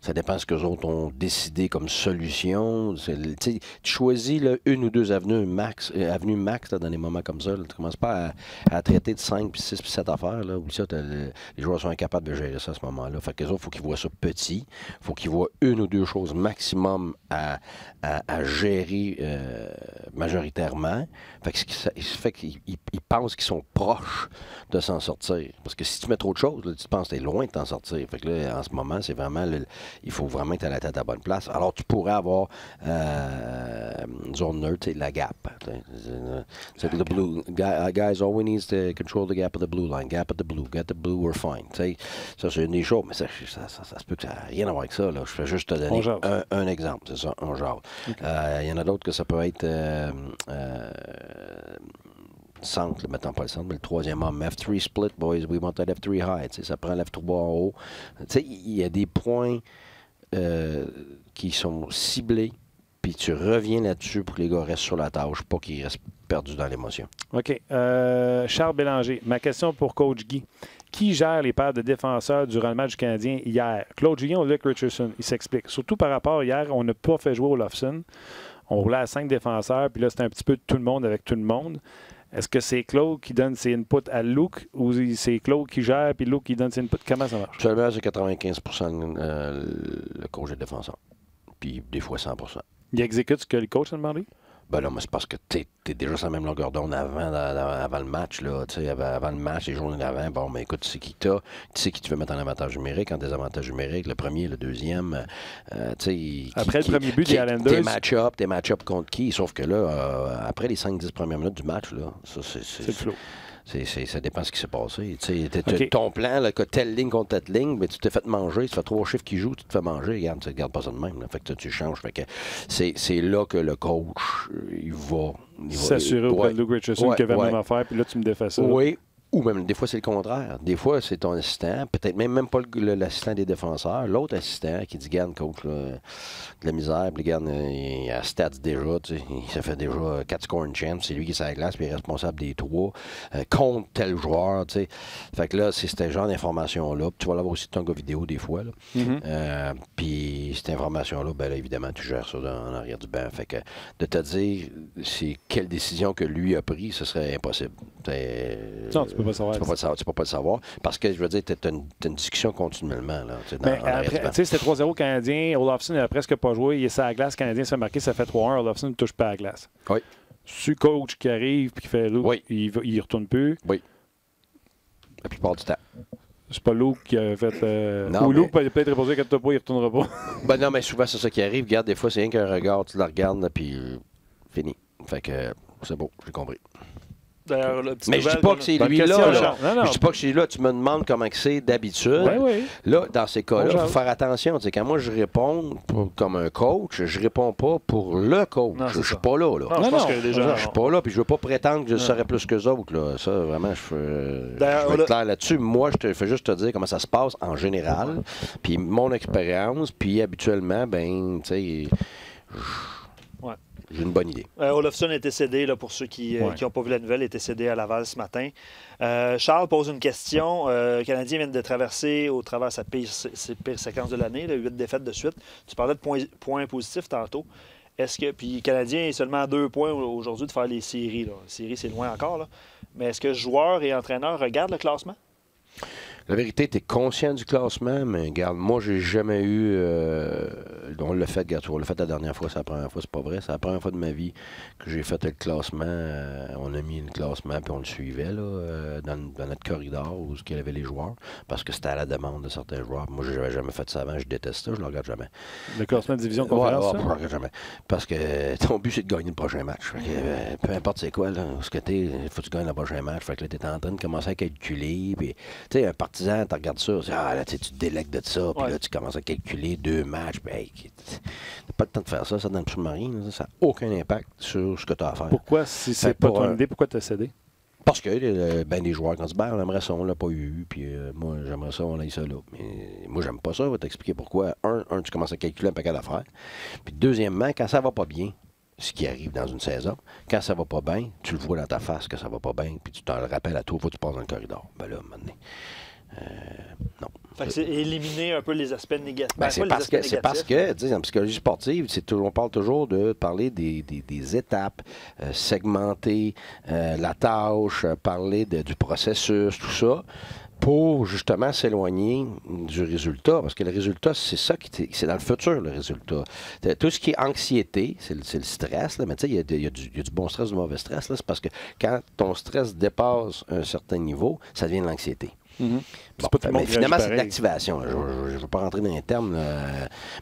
Ça dépend ce que les autres ont décidé comme solution. Tu choisis là, une ou deux avenues max là, dans des moments comme ça. Là. Tu commences pas à traiter de 5, puis 6, puis 7 affaires. Là, où ça, les joueurs sont incapables de gérer ça à ce moment-là. Fait que les autres, il faut qu'ils voient ça petit. Il faut qu'ils voient une ou deux choses maximum à gérer majoritairement. Fait que ça fait qu'ils pensent qu'ils sont proches de s'en sortir. Parce que si tu mets trop de choses, là, tu penses que tu es loin de t'en sortir. Fait que là, en ce moment, c'est vraiment il faut vraiment que tu aies la tête à la bonne place. Alors, tu pourrais avoir une zone neutre, la gap. The blue guys, all we need is to control the gap of the blue line. Gap of the blue. Get the blue, we're fine. T'sais, ça, c'est une des choses, mais ça se peut que ça n'a rien à voir avec ça. Là. Je vais juste te donner un exemple. C'est ça, un genre. Il y en a d'autres que ça peut être centre, mettons pas le centre, mais le troisième homme. F3 split, boys, we want that F3 high. T'sais, ça prend l'F3 en haut. Il y a des points qui sont ciblés, puis tu reviens là-dessus pour que les gars restent sur la tâche, pas qu'ils restent perdus dans l'émotion. OK. Charles Bélanger, ma question pour Coach Guy. Qui gère les paires de défenseurs durant le match du Canadien hier? Claude Julien ou Luke Richardson? Il s'explique. Surtout par rapport hier, on n'a pas fait jouer Olofsson. On roulait à 5 défenseurs, puis là, c'était un petit peu tout le monde avec tout le monde. Est-ce que c'est Claude qui donne ses inputs à Luke ou c'est Claude qui gère puis Luke qui donne ses inputs? Comment ça marche? Seulement, c'est 95% le coach des défenseurs. Puis des fois 100%. Il exécute ce que le coach a demandé? Ben là, mais c'est parce que t'es déjà sur la même longueur d'onde avant le match. Là, avant le match, les journées d'avant, bon, mais écoute, tu sais qui t'as, tu sais qui tu veux mettre en avantage numérique, en désavantage numérique, le premier, le deuxième. Après le premier but des Islanders. Tes match-up contre qui? Sauf que là, après les 5-10 premières minutes du match, là, ça, c'est le flow. Ça dépend de ce qui s'est passé. Okay. Ton plan, là, que telle ligne contre telle ligne, mais tu t'es fait manger, ça fait 3 chiffres qui jouent, tu te fais manger, regarde, tu ne regardes pas ça de même. Là. Fait que tu changes. Fait que c'est là que le coach, il va s'assurer auprès de Luke Richardson qu'il y avait même affaire, puis là, tu me défais ça. Oui, Ou même, des fois, c'est le contraire. Des fois, c'est ton assistant, peut-être même pas l'assistant des défenseurs, l'autre assistant qui dit, garde, coach, là, de la misère, puis garde, il a stats déjà, tu sais, il s'est fait déjà 4 scoring champs, c'est lui qui est sur la glace, puis il est responsable des 3, contre tel joueur, tu sais. Fait que là, c'est ce genre d'informations-là. Tu vas l'avoir aussi de ton gars vidéo des fois, là. Puis cette information-là, ben là, évidemment, tu gères ça en arrière du banc. Fait que de te dire c'est quelle décision que lui a pris, ce serait impossible. Non, tu peux pas savoir. Tu peux pas le savoir. Parce que, je veux dire, tu as une discussion continuellement. Là, après, tu sais, c'était 3-0 Canadien. Olofsson n'a presque pas joué. Il est sur la glace. Canadien se fait marquer. Ça fait 3-1. Olofsson ne touche pas à la glace. Oui. Si coach qui arrive et qui fait Luke, oui. il retourne plus. Oui. La plupart du temps. C'est pas Luke qui a fait. Non, ou Luke peut être reposé quand tu pas, il retournera pas. Ben non, mais souvent, c'est ça qui arrive. Regarde, des fois, c'est rien qu'un regard. Tu la regardes, puis fini. Fait que c'est beau. J'ai compris. Mais je dis pas que c'est lui-là. Je dis pas que c'est là. Tu me demandes comment c'est d'habitude. Oui. Là, dans ces cas-là, il faut faire attention. Tu sais, quand moi, je réponds comme un coach, je réponds pas pour le coach. Je suis pas là. Je suis pas là, puis je veux pas prétendre que je saurais plus qu'eux autres. Là. Ça, vraiment, je veux être clair là-dessus. Moi, je fais juste te dire comment ça se passe en général, puis mon expérience, puis habituellement, ben, tu sais... J'ai une bonne idée. Olofsson a été cédé, là, pour ceux qui n'ont pas vu la nouvelle, était cédé à Laval ce matin. Charles pose une question. Le Canadien vient de traverser au travers ses pires séquences de l'année, 8 défaites de suite. Tu parlais de points positifs tantôt. Puis le Canadien est seulement à 2 points aujourd'hui de faire les séries. Là. Les séries, c'est loin encore. Là. Mais est-ce que joueurs et entraîneurs regardent le classement? La vérité, tu es conscient du classement, mais regarde, moi, j'ai jamais eu... on l'a fait, regarde, on l'a fait la dernière fois, c'est la première fois, c'est pas vrai. C'est la première fois de ma vie que j'ai fait le classement. On a mis le classement, puis on le suivait là, dans notre corridor où il y avait les joueurs, parce que c'était à la demande de certains joueurs. Moi, je n'avais jamais fait ça avant, je déteste ça, je le regarde jamais. Le classement de division conférence, je le regarde jamais. Parce que ton but, c'est de gagner le prochain match. Peu importe c'est quoi, là, où ce que t'es, il faut que tu gagnes le prochain match. Fait que là, t'es en train de commencer à calculer, puis, tu sais, un partisan, tu regardes ça, là, tu te délectes de ça, puis là, tu commences à calculer 2 matchs, puis hey, t'as pas le temps de faire ça dans le sous-marin, ça n'a aucun impact sur ce que tu as à faire. Pourquoi, si c'est pas ton idée, pourquoi tu as cédé? Parce que les joueurs, quand ils disent, on aimerait ça, on l'a pas eu, puis moi, j'aimerais ça, on a eu ça là. Mais moi, j'aime pas ça, je vais t'expliquer pourquoi. Un, tu commences à calculer un paquet d'affaires. Puis deuxièmement, quand ça va pas bien, ce qui arrive dans une saison, quand ça va pas bien, tu le vois dans ta face que ça va pas bien, puis tu t'en rappelles à toi, faut que tu passes dans le corridor. Ben là, maintenant. Non. Fait que c'est éliminer un peu les aspects négatifs. C'est parce que, tu sais, en psychologie sportive, on parle toujours de parler des étapes, segmenter la tâche, parler du processus, tout ça, pour justement s'éloigner du résultat. Parce que le résultat, c'est ça c'est dans le futur, le résultat. Tout ce qui est anxiété, c'est le stress, là, mais tu sais, il y a du bon stress, du mauvais stress. Là, c'est parce que quand ton stress dépasse un certain niveau, ça devient de l'anxiété. Mais finalement, c'est de l'activation. Je ne veux pas rentrer dans les termes,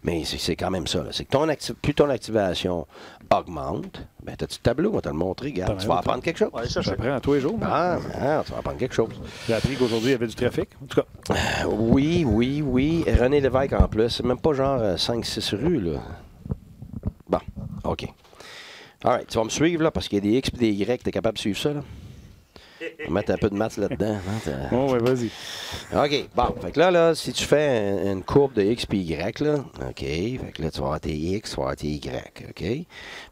mais c'est quand même ça. C'est que plus ton activation augmente, ben, tu as du tableau, on va te le montrer. Regarde, tu vas apprendre quelque chose. J'apprends à tous les jours. Tu vas apprendre quelque chose. J'ai appris qu'aujourd'hui, il y avait du trafic, en tout cas. Oui. René Lévesque en plus. C'est même pas genre 5-6 rues, là. Bon, OK. All right, tu vas me suivre, là, parce qu'il y a des X et des Y. Tu es capable de suivre ça, là? On va mettre un peu de maths là-dedans. Oui, vas-y. OK. Bon, fait que là, si tu fais une courbe de X puis Y, là, OK. Fait que là, tu vas avoir tes X, tu vas avoir tes Y, OK.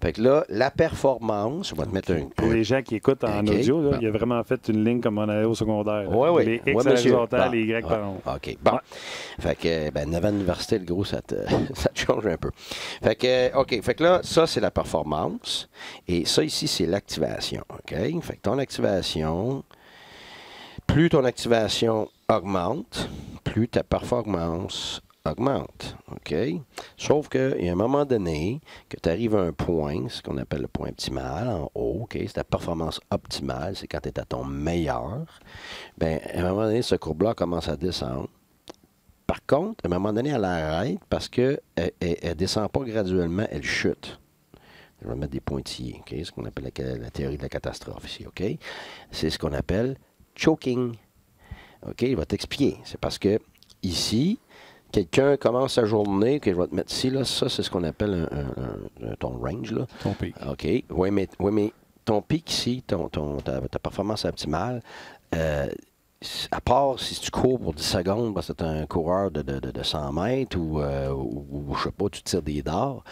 Fait que là, la performance, on va te mettre un... Pour les gens qui écoutent en audio, là, il a vraiment fait une ligne comme on avait au secondaire. Oui. Les X à l'horizontale, les Y par en haut. OK. Bon. Fait que, 9 ans d'université, le gros, ça te change un peu. Fait que, OK. Fait que là, ça, c'est la performance. Et ça, ici, c'est l'activation, OK. Fait que ton activation... Plus ton activation augmente, plus ta performance augmente. OK? Sauf qu'il y a un moment donné que tu arrives à un point, ce qu'on appelle le point optimal, en haut, OK? C'est ta performance optimale, c'est quand tu es à ton meilleur. Bien, à un moment donné, ce courbe-là commence à descendre. Par contre, à un moment donné, elle arrête parce qu'elle ne descend pas graduellement, elle chute. Je vais mettre des pointillés, OK? Ce qu'on appelle la théorie de la catastrophe ici, OK? C'est ce qu'on appelle choking. OK? Il va t'expliquer. C'est parce que ici, quelqu'un commence sa journée, que je vais te mettre ici, là, ça, c'est ce qu'on appelle ton range, là. Ton pic. OK? Oui, mais ton pic ici, ta performance optimale, à part si tu cours pour 10 secondes parce que tu es un coureur de 100 mètres ou je sais pas, tu tires des dards,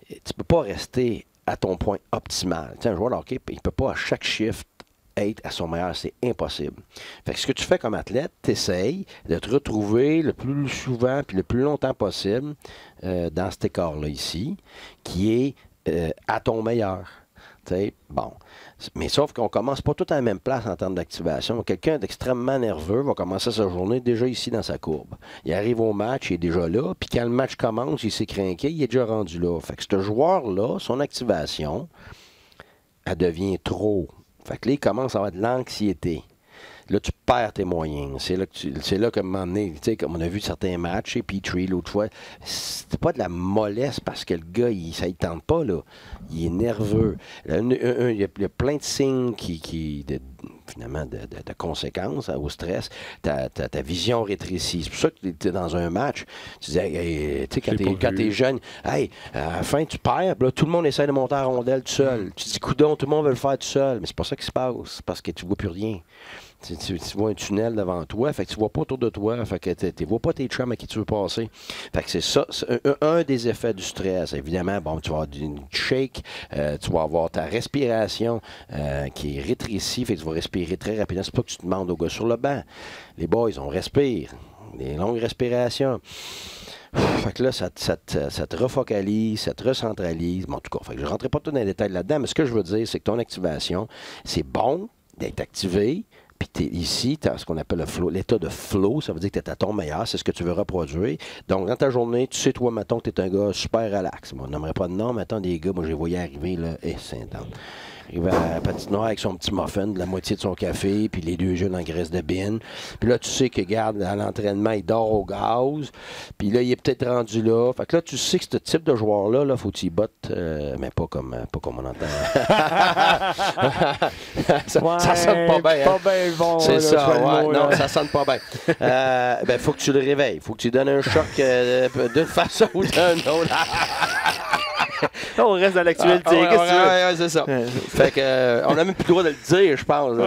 tu peux pas rester à ton point optimal. Tu sais, un joueur de hockey, il peut pas à chaque shift être à son meilleur, c'est impossible. Fait que ce que tu fais comme athlète, tu essayes de te retrouver le plus souvent puis le plus longtemps possible dans cet écart-là ici, qui est à ton meilleur. T'sais, bon. Mais sauf qu'on ne commence pas tout à la même place en termes d'activation. Quelqu'un d'extrêmement nerveux va commencer sa journée déjà ici dans sa courbe. Il arrive au match, il est déjà là, puis quand le match commence, il s'est craqué, il est déjà rendu là. Fait que ce joueur-là, son activation, elle devient trop. Fait que là, il commence à avoir de l'anxiété. Là, tu perds tes moyens. C'est là qu'à un moment donné, tu sais, comme on a vu certains matchs, chez Petrie l'autre fois, c'était pas de la mollesse parce que le gars, ça ne tente pas, là. Il est nerveux. Il y a plein de signes finalement, de conséquences au stress. Ta vision rétrécit. C'est pour ça que tu es dans un match. Tu dis, hey, tu sais, quand tu es jeune, hey, à la fin, tu perds, là, tout le monde essaie de monter en rondelle tout seul. Tu dis, coudonc, tout le monde veut le faire tout seul. Mais c'est pas ça qui se passe. C'est parce que tu vois plus rien. Tu vois un tunnel devant toi, fait que tu vois pas autour de toi, fait que tu vois pas tes chums à qui tu veux passer. Fait que c'est ça, c'est un des effets du stress. Évidemment, bon, tu vas avoir une shake, tu vas avoir ta respiration qui est rétrécie, fait que tu vas respirer très rapidement. C'est pas que tu te demandes au gars sur le banc. Les boys, on respire. Des longues respirations. Fait que là, ça te refocalise, ça te recentralise. Bon, en tout cas, fait que je ne rentrerai pas tout dans les détails là-dedans, mais ce que je veux dire, c'est que ton activation, c'est bon d'être activé. Puis ici, tu as ce qu'on appelle l'état de flow, ça veut dire que tu es à ton meilleur, c'est ce que tu veux reproduire. Donc, dans ta journée, tu sais, toi, mettons, que tu es un gars super relax. Moi, on n'aimerait pas de nom, mettons, des gars, moi, je les voyais arriver, là, c'est intense. Il va à la patinoire avec son petit muffin, de la moitié de son café, puis les deux jeunes en graisse de bine. Puis là, tu sais que, regarde, à l'entraînement, il dort au gaz. Puis là, il est peut-être rendu là. Fait que là, tu sais que ce type de joueur-là, là, faut qu'il botte, mais pas comme on entend. ça sonne pas bien. Pas bien bon. C'est ça, ouais. Non, ça sonne pas bien. Ben, faut que tu le réveilles. Faut que tu lui donnes un choc d'une façon ou d'une autre. On reste dans l'actualité. Ouais, c'est ça. Fait que, on n'a même plus le droit de le dire, je pense.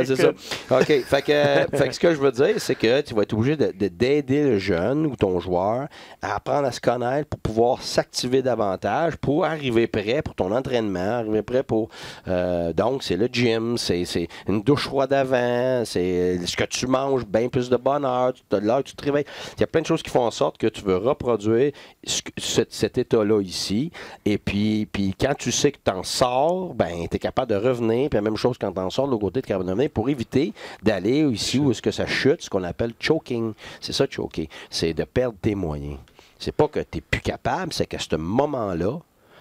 C'est ça. OK. Fait que ce que je veux dire, c'est que tu vas être obligé d'aider le jeune ou ton joueur à apprendre à se connaître pour pouvoir s'activer davantage, pour arriver prêt pour ton entraînement, arriver prêt pour... donc, c'est le gym, c'est une douche froide avant, c'est ce que tu manges, bien plus de bonne heure, l'heure tu te réveilles. Il y a plein de choses qui font en sorte que tu veux reproduire cet état-là ici. Et puis quand tu sais que tu en sors, ben, tu es capable de revenir. Puis la même chose quand tu en sors de l'autre côté, tu es capable de revenir pour éviter d'aller ici où est-ce que ça chute, ce qu'on appelle choking. C'est ça, choker. C'est de perdre tes moyens. C'est pas que tu n'es plus capable, c'est qu'à ce moment-là,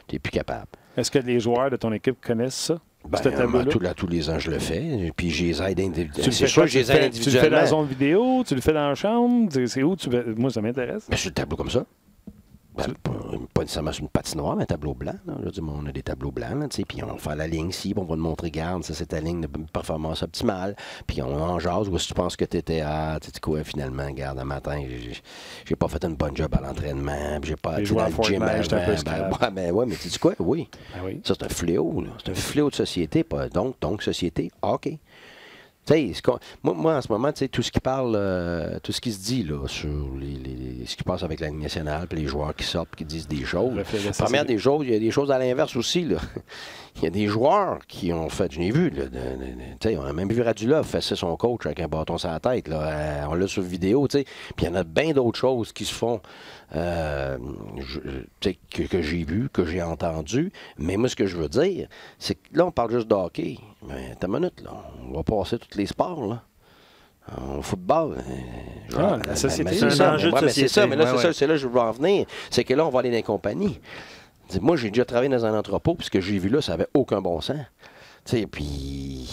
tu n'es plus capable. Est-ce que les joueurs de ton équipe connaissent ça? Ben, tous les ans, je le fais. Puis je les aide individuellement. C'est sûr que je les aide individuellement. Tu le fais dans la zone vidéo? Tu le fais dans la chambre? C'est où? Moi, ça m'intéresse. Ben, sur le tableau comme ça. Ben, pas nécessairement sur une patinoire, mais un tableau blanc. Là. Je veux dire, on a des tableaux blancs, là, puis on va faire la ligne ici, puis on va te montrer, regarde, ça c'est ta ligne de performance optimale. Puis on en jase, ou si tu penses que tu étais à, tu sais quoi, finalement, regarde, un matin, j'ai pas fait une bonne job à l'entraînement, puis j'ai pas été dans le gym. Ouais, mais tu dis quoi? Oui. Ben oui. Ça, c'est un fléau, là. C'est un fléau de société, pas donc société, OK. Moi, en ce moment, tout ce qui parle, tout ce qui se dit là, sur ce qui passe avec la Ligue nationale, puis les joueurs qui sortent qui disent des choses. Première des choses, il y a des choses à l'inverse aussi. Là. Il y a des joueurs qui ont fait, je l'ai vu, là, on a même vu Radulov fesser son coach avec un bâton sur la tête. Là, on l'a sur vidéo, puis il y en a bien d'autres choses qui se font que j'ai vu, que j'ai entendu. Mais moi, ce que je veux dire, c'est que là, on parle juste de hockey. Mais t'as une minute, là, on va passer tous les sports, là. En football, la société, c'est un enjeu de société. C'est ça, mais là, c'est là que je veux en venir. C'est que là, on va aller dans les compagnies. Moi, j'ai déjà travaillé dans un entrepôt, puis ce que j'ai vu là, ça n'avait aucun bon sens. Puis,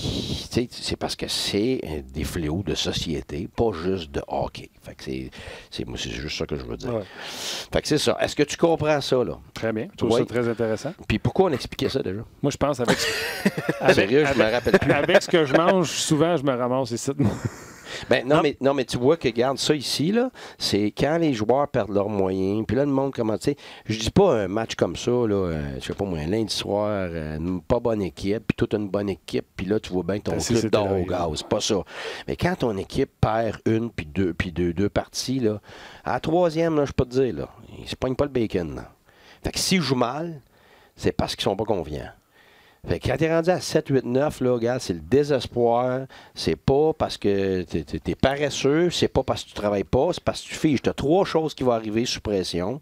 c'est parce que c'est des fléaux de société, pas juste de hockey. Fait que moi, c'est juste ça que je veux dire. Ouais. Fait que c'est ça. Est-ce que tu comprends ça, là? Très bien. Je trouve ça très intéressant. Puis pourquoi on expliquait ça déjà? Moi, je pense avec... Sérieux, je me rappelle plus. Avec ce que je mange, souvent, je me ramasse ici. Ben, non, mais tu vois que, regarde, ça ici, là, c'est quand les joueurs perdent leurs moyens, puis là, le monde commence, tu sais, je dis pas un match comme ça, là, je sais pas moi, un lundi soir, une pas bonne équipe, puis toute une bonne équipe, puis là, tu vois bien que ton club dort au gaz, c'est pas ça. Mais quand ton équipe perd une, puis deux parties, là, à la troisième, là, je peux te dire, là, ils se pognent pas le bacon, là. Fait que s'ils jouent mal, c'est parce qu'ils sont pas confiants. Fait que quand t'es rendu à 7, 8, 9, là, regarde, c'est le désespoir. C'est pas parce que t'es paresseux, c'est pas parce que tu travailles pas, c'est parce que tu figes. T'as 3 choses qui vont arriver sous pression.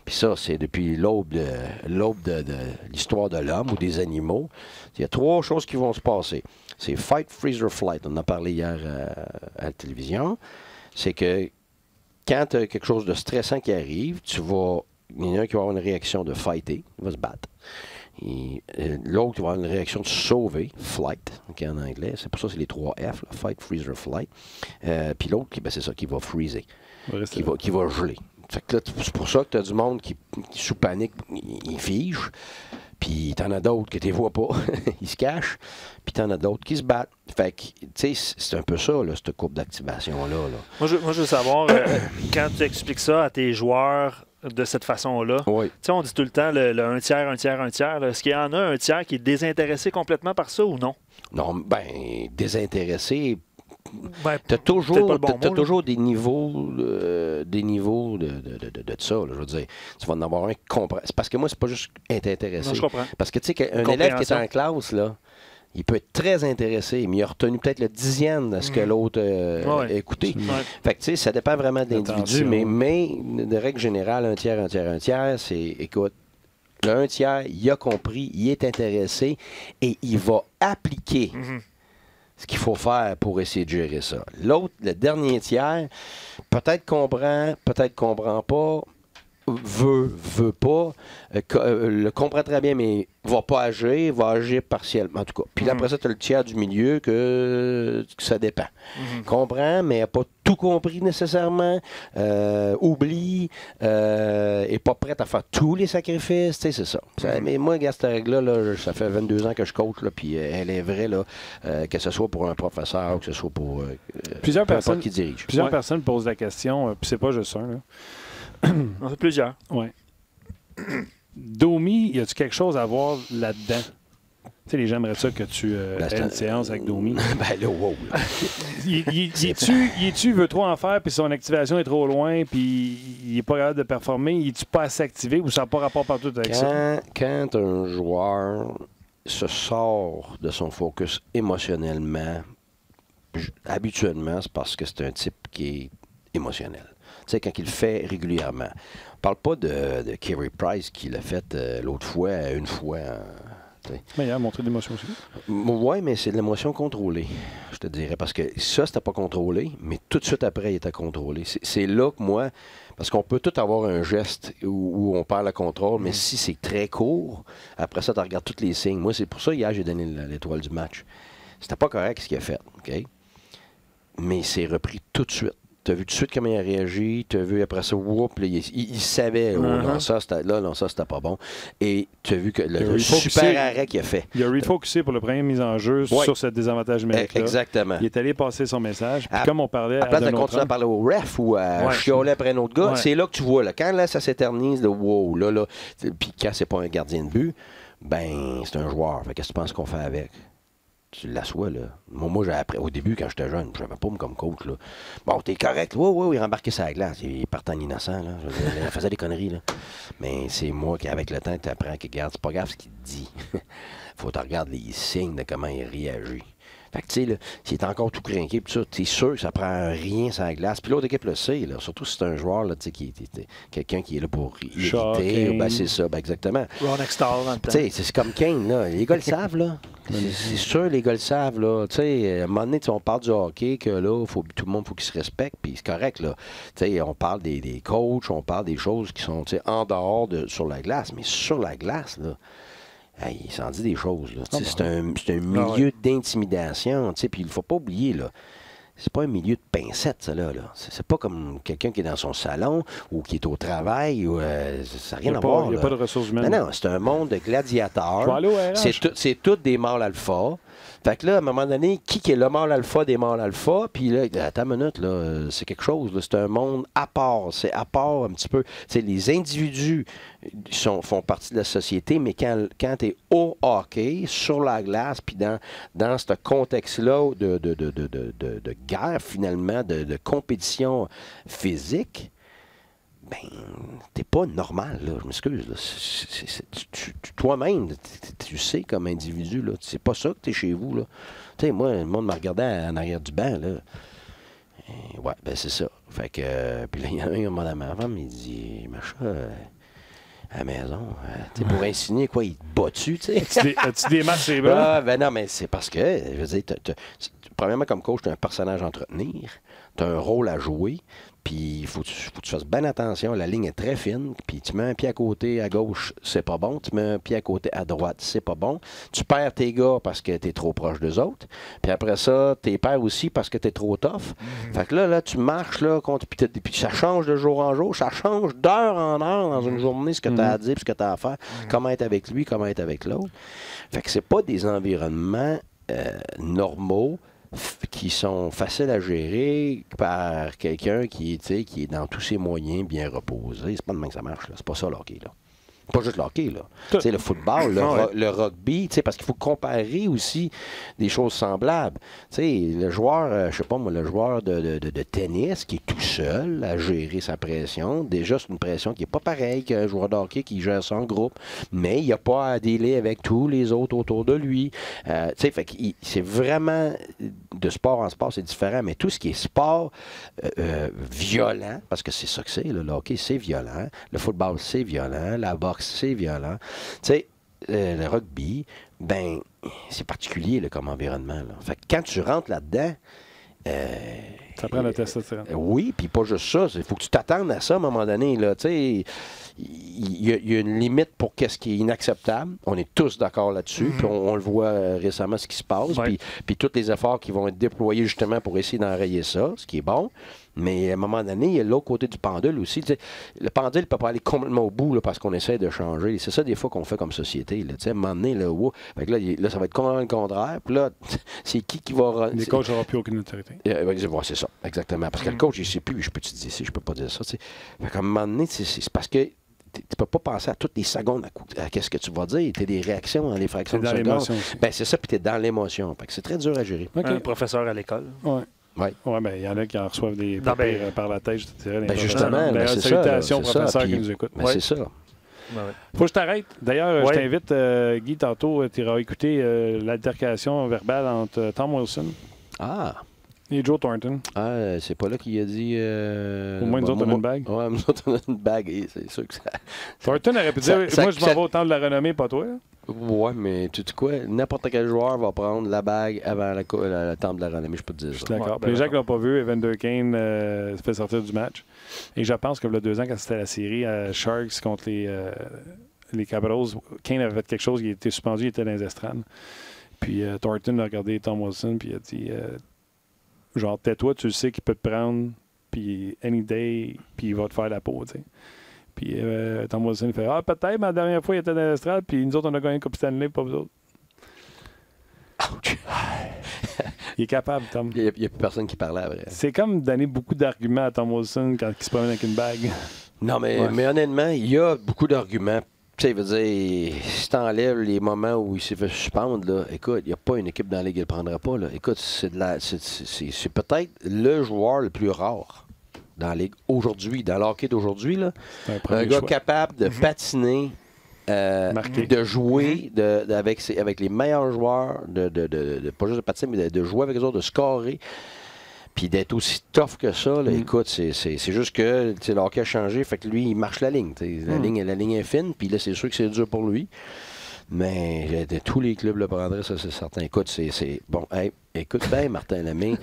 Puis ça, c'est depuis l'aube de l'histoire de l'homme ou des animaux. Il y a 3 choses qui vont se passer. C'est fight, freeze or flight. On en a parlé hier à la télévision. C'est que quand tu as quelque chose de stressant qui arrive, il y en a un qui va avoir une réaction de fighter, il va se battre. L'autre, il va avoir une réaction de sauver, flight, okay, en anglais. C'est pour ça que c'est les 3 F, là, fight, freeze or flight. Puis l'autre, ben, c'est ça, qui va freezer, qui va geler. Fait que là, c'est pour ça que tu as du monde qui sous panique, il fige. Puis t'en as d'autres que tu ne vois pas, ils se cachent. Puis t'en as d'autres qui se battent. Fait que, tu sais, c'est un peu ça, là, cette courbe d'activation-là. Là. Moi, je veux savoir, quand tu expliques ça à tes joueurs de cette façon-là, oui. Tu sais, on dit tout le temps le 1 tiers, 1 tiers, 1 tiers. Est-ce qu'il y en a un tiers qui est désintéressé complètement par ça ou non? Non, ben, désintéressé. Ben, tu as toujours des niveaux de ça, là, je veux dire. Tu vas en avoir un qui comprend. C'est parce que moi, c'est pas juste être intéressé. Non, je comprends. Parce que, tu sais, qu'un élève qui est en classe, là, il peut être très intéressé, mais il a retenu peut-être le dixième de ce que l'autre a écouté. Fait que, tu sais, ça dépend vraiment de l'individu, mais de règle générale, 1 tiers, 1 tiers, 1 tiers, c'est, écoute, le 1 tiers, il a compris, il est intéressé et il va appliquer ce qu'il faut faire pour essayer de gérer ça. L'autre, le dernier tiers, peut-être comprend pas, veut pas, le comprend très bien, mais va pas agir, va agir partiellement, en tout cas. Puis après ça, tu as le tiers du milieu que ça dépend. Comprend, mais n'a pas tout compris nécessairement, oublie, est pas prête à faire tous les sacrifices, tu sais, c'est ça. Mais moi, regarde, cette règle-là, là, ça fait 22 ans que je coach, là, puis elle est vraie, là, que ce soit pour un professeur ou que ce soit pour plusieurs personnes qui dirige. Plusieurs personnes posent la question, puis c'est pas juste un, là. On fait plusieurs. Oui. Domi, y a-tu quelque chose à voir là-dedans? Tu sais, les gens aimeraient ça que tu aies une séance avec Domi. Ben là, wow. Il veut trop en faire, puis son activation est trop loin, puis il n'est pas capable de performer. Il est-tu pas assez activé ou ça n'a pas rapport partout avec ça? Quand un joueur se sort de son focus émotionnellement, habituellement, c'est parce que c'est un type qui est émotionnel. Tu sais, quand il le fait régulièrement. On parle pas de Carey Price qui l'a fait l'autre fois, une fois. Mais il a montré de l'émotion aussi. Oui, mais c'est de l'émotion contrôlée, je te dirais. Parce que ça, c'était pas contrôlé, mais tout de suite après, il était contrôlé. C'est là que moi, parce qu'on peut tout avoir un geste où on perd le contrôle, mais si c'est très court, après ça, tu regardes tous les signes. Moi, c'est pour ça, hier, j'ai donné l'étoile du match. C'était pas correct ce qu'il a fait, OK? Mais c'est repris tout de suite. Tu as vu tout de suite comment il a réagi, tu as vu après ça, whoop, là, il savait, non, ça, c'était pas bon. Et tu as vu que le super arrêt qu'il a fait. Il a refocusé pour le premier mise en jeu sur ce désavantage numérique-là. Exactement. Il est allé passer son message. Puis comme on parlait à place de continuer à parler au ref ou à chioler après un autre gars, c'est là que tu vois, là, quand là, ça s'éternise, wow, là, puis quand c'est pas un gardien de but, ben, c'est un joueur. Fait qu'est-ce que tu penses qu'on fait avec? Tu l'assois, là. Moi, au début, quand j'étais jeune, je n'avais pas comme coach, là. Bon, t'es correct. Oui, il rembarquait sa glace. Il partait en innocent, là. Il faisait des conneries, là. Mais c'est moi qui, avec le temps, tu apprends qu'il garde. C'est pas grave ce qu'il dit. Faut que tu regardes les signes de comment il réagit. Fait que, tu sais, là, s'il est encore tout crinqué, pis ça, t'es sûr que ça prend rien sur la glace. Puis l'autre équipe le sait, là. Surtout si c'est un joueur, là, tu sais, qui est quelqu'un qui est là pour irriter. Ben, c'est ça, ben, exactement. Ron Extall dans le temps. Tu sais, c'est comme Kane, là. Les gars le savent, là. C'est sûr, les gars le savent, là. Tu sais, à un moment donné, on parle du hockey, que là, tout le monde faut qu'il se respecte, puis c'est correct, là. Tu sais, on parle des coachs, on parle des choses qui sont, tu sais, en dehors sur la glace. Mais sur la glace, là, hey, il s'en dit des choses. Là. C'est un milieu d'intimidation. Puis il ne faut pas oublier, là, c'est pas un milieu de pincettes, ça, là. C'est pas comme quelqu'un qui est dans son salon ou qui est au travail. Ou, ça n'a rien à voir. Il n'y a pas de ressources humaines. Non, c'est un monde de gladiateurs. C'est tous des mâles alpha. Fait que là, à un moment donné, qui est le mâle alpha des mâles alpha? Puis là, attends une minute, là, c'est quelque chose. C'est un monde à part. C'est à part un petit peu. T'sais, les individus font partie de la société, mais quand tu es au hockey, sur la glace, puis dans ce contexte-là de guerre, finalement, de compétition physique, ben, t'es pas normal, là. Je m'excuse. Toi-même, tu sais comme individu, là. C'est pas ça que t'es chez vous, là. Tu sais, moi, le monde me regardait en arrière du banc, là. Et, ouais, ben c'est ça. Fait que, puis là, il y en a un moment ma femme, il dit, Macha, à la maison, tu sais, pour insinuer, quoi, il te bat-tu, tu sais. As-tu des matchs chez bras? Ah, ben non, mais c'est parce que, je veux dire, premièrement, comme coach, tu as un personnage à entretenir, tu as un rôle à jouer, puis il faut que tu fasses bien attention. La ligne est très fine, puis tu mets un pied à côté à gauche, c'est pas bon. Tu mets un pied à côté à droite, c'est pas bon. Tu perds tes gars parce que tu es trop proche d'eux autres. Puis après ça, tu les perds aussi parce que tu es trop tough. Fait que là, tu marches, là, puis ça change de jour en jour, ça change d'heure en heure dans une journée, ce que tu as à dire, ce que tu as à faire, comment être avec lui, comment être avec l'autre. Fait que c'est pas des environnements normaux qui sont faciles à gérer par quelqu'un qui est dans tous ses moyens, bien reposé. C'est pas de même que ça marche, là. C'est pas ça, le hockey, là. Pas juste le hockey, là. Le football, le rugby, parce qu'il faut comparer aussi des choses semblables. Le joueur, je sais pas moi, le joueur de tennis qui est tout seul à gérer sa pression, déjà c'est une pression qui n'est pas pareille qu'un joueur de hockey qui gère ça en groupe, mais il n'y a pas à dealer avec tous les autres autour de lui. C'est vraiment, de sport en sport, c'est différent, mais tout ce qui est sport violent, parce que c'est ça que c'est, le hockey, c'est violent, le football, c'est violent, la boxe, c'est violent. Tu sais, le rugby, ben, c'est particulier là, comme environnement. Là. Fait que quand tu rentres là-dedans... ça prend la testostérone. Oui, puis pas juste ça. Il faut que tu t'attendes à ça à un moment donné. Là. Tu sais, il y a une limite pour qu'est-ce qui est inacceptable. On est tous d'accord là-dessus. Puis on le voit récemment, ce qui se passe. Puis tous les efforts qui vont être déployés justement pour essayer d'enrayer ça, ce qui est bon. Mais à un moment donné, il y a l'autre côté du pendule aussi. T'sais, le pendule ne peut pas aller complètement au bout là, parce qu'on essaie de changer. C'est ça des fois qu'on fait comme société. Là, à un moment donné, là, fait que là, ça va être complètement le contraire. Puis là, c'est qui va... Les coachs n'auront plus aucune autorité. C'est ça, exactement. Parce que le coach, il ne sait plus, je peux-tu dire ça, je peux pas dire ça. Fait qu'à un moment donné, c'est parce que tu ne peux pas penser à toutes les secondes à qu'est-ce que tu vas dire. Tu as des réactions dans les fractions de secondes. Ben, c'est ça, puis tu es dans l'émotion. C'est très dur à gérer. Okay. Un professeur à l'école. Oui. Oui, ben, il y en a qui en reçoivent des papiers par la tête, je te dirais. Justement, c'est salutations aux professeurs qui nous écoutent. C'est ça. Faut que je t'arrête. D'ailleurs, je t'invite, Guy, tantôt, tu iras écouter l'altercation verbale entre Tom Wilson et Joe Thornton. Ah, c'est pas là qu'il a dit... Au moins, nous autres, on a une bague. Oui, nous autres, on a une bague. Et c'est sûr que ça... Thornton aurait pu dire, moi, je m'en vais au temps de la renommée, pas toi. Ouais, mais tu sais quoi? N'importe quel joueur va prendre la bague avant le temps de la renommée, je peux te dire ça. D'accord. Les gens qui ne l'ont pas vu, Evander Kane se fait sortir du match. Et je pense que il y a 2 ans, quand c'était la série à Sharks contre les Capitals, Kane avait fait quelque chose, il était suspendu, il était dans les estrades. Puis Thornton a regardé Tom Wilson, puis il a dit genre, tais-toi, tu le sais qu'il peut te prendre, puis any day, puis il va te faire la peau, tu sais. Puis Tom Wilson fait peut-être, mais la dernière fois, il était dans l'estrade, puis nous autres, on a gagné une Coupe Stanley, pas vous autres. Ouch! Il est capable, Tom. Il n'y a plus personne qui parlait après. C'est comme donner beaucoup d'arguments à Tom Wilson quand il se promène avec une bague. Non, mais honnêtement, il y a beaucoup d'arguments. Tu sais, veut dire, si tu enlèves les moments où il s'est fait suspendre, là, écoute, il n'y a pas une équipe dans la Ligue qui ne le prendra pas. Là. Écoute, c'est peut-être le joueur le plus rare dans la Ligue aujourd'hui, dans l'hockey d'aujourd'hui. Là. Un gars capable de patiner, de jouer avec les meilleurs joueurs, pas juste de patiner, mais de jouer avec les autres, de scorer, puis d'être aussi tough que ça. Là, écoute, c'est juste que le hockey a changé, fait que lui, il marche la ligne. La ligne est fine, puis là, c'est sûr que c'est dur pour lui. Mais tous les clubs le prendraient, ça, c'est certain. Écoute, c'est bon. Hey, écoute bien, Martin Lemay.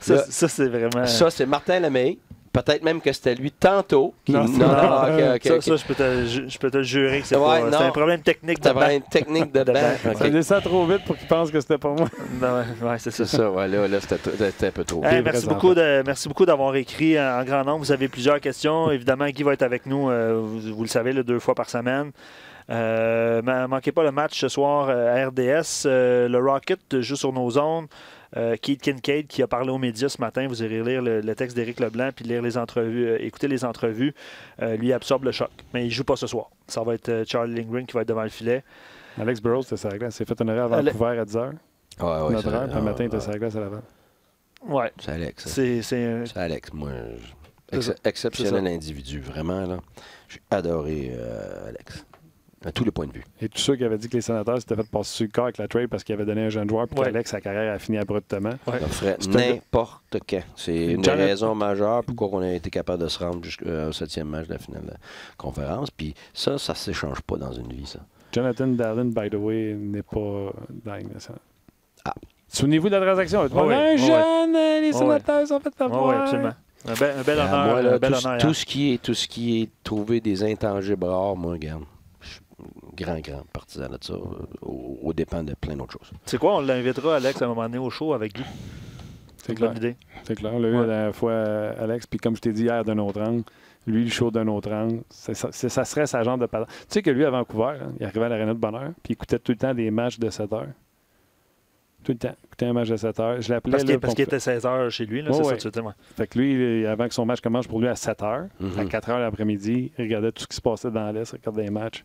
ça, c'est vraiment... Ça, c'est Martin Lemay. Peut-être même que c'était lui tantôt. Okay. Ça, je peux te le jurer que c'est un problème technique de banc. technique de banc. Ça descend trop vite pour qu'il pense que c'était pas moi. Oui, c'est ça. C'est ça, là, c'était un peu trop. Merci beaucoup d'avoir écrit en grand nombre. Vous avez plusieurs questions. Évidemment, Guy va être avec nous, vous le savez, 2 fois par semaine. Manquez pas le match ce soir à RDS. Le Rocket joue sur nos zones. Keith Kincaid qui a parlé aux médias ce matin. Vous irez lire le texte d'Éric Leblanc puis lire les entrevues, écouter les entrevues. Lui absorbe le choc. Mais il ne joue pas ce soir. Ça va être Charlie Lindgren qui va être devant le filet. Alex Burrows, c'était sa glace. Il s'est fait honorer à Vancouver à 10h. Ouais, Notre heure, puis le matin, il était sa glace à l'avant. Ouais. C'est Alex. C'est Alex. Moi, exceptionnel individu. Vraiment, là. J'ai adoré Alex. À tous les points de vue. Et tous ceux qui avaient dit que les Sénateurs s'étaient fait passer sur le corps avec la trade parce qu'ils avaient donné un jeune joueur, puis qu'Alex, sa carrière a fini abruptement. Ça ferait n'importe quand. C'est une des raisons majeures pourquoi on a été capable de se rendre jusqu'au 7e match de la finale de la conférence. Puis ça ne s'échange pas dans une vie, ça. Jonathan Dallin, by the way, n'est pas dans la Ah. Souvenez-vous de la transaction. Un jeune, les Sénateurs sont fait avoir. Oui, absolument. Un bel honneur. Moi, là, un bel honneur. tout ce qui est trouver des intangibles rares, moi, regarde. Je suis grand partisan de ça, au dépend de plein d'autres choses. C'est quoi, on l'invitera, Alex, à un moment donné au show avec Guy. C'est clair. C'est clair. On l'a eu la dernière fois, Alex, puis comme je t'ai dit hier, d'un autre angle, lui, le show d'un autre angle, ça serait sa genre de parole. Tu sais que lui, à Vancouver, hein, il arrivait à l'Arena de Bonheur, puis il écoutait tout le temps des matchs de 7 heures. Tout le temps. Il écoutait un match de 7 heures. Je l'appelais. Parce qu'il était 16 heures chez lui, là, c'est ça, tu sais. Fait que lui, avant que son match commence pour lui à 7 heures, à 4 heures l'après-midi, il regardait tout ce qui se passait dans l'Est, il regardait les matchs.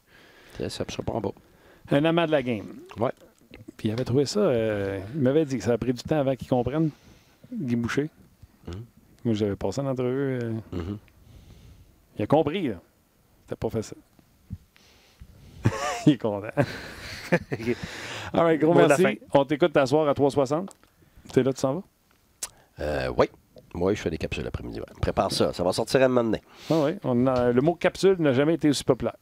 Ça prend pas. Un amant de la game. Ouais. Puis il avait trouvé ça. Il m'avait dit que ça a pris du temps avant qu'il comprenne. Guy Boucher. Moi, j'avais passé en entrevue. Il a compris, là. C'était pas facile. Il est content. All right, gros merci. On t'écoute t'asseoir à 3h60. T'es là, tu s'en vas? Oui. Moi, je fais des capsules l'après-midi. Ouais. Prépare ça. Ça va sortir à un moment donné. Ah oui. Le mot capsule n'a jamais été aussi populaire.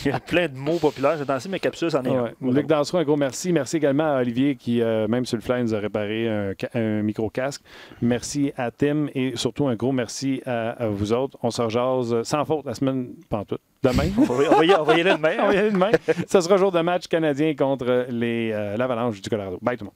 Il y a plein de mots populaires. J'ai dansé mes capsules, c'en est un. Luc Dansereau, un gros merci. Merci également à Olivier qui, même sur le fly, nous a réparé un micro-casque. Merci à Tim et surtout un gros merci à vous autres. On se rejase sans faute la semaine pantoute. Demain. On va y aller demain. On va y aller demain. Ça sera jour de match canadien contre l'Avalanche du Colorado. Bye tout le monde.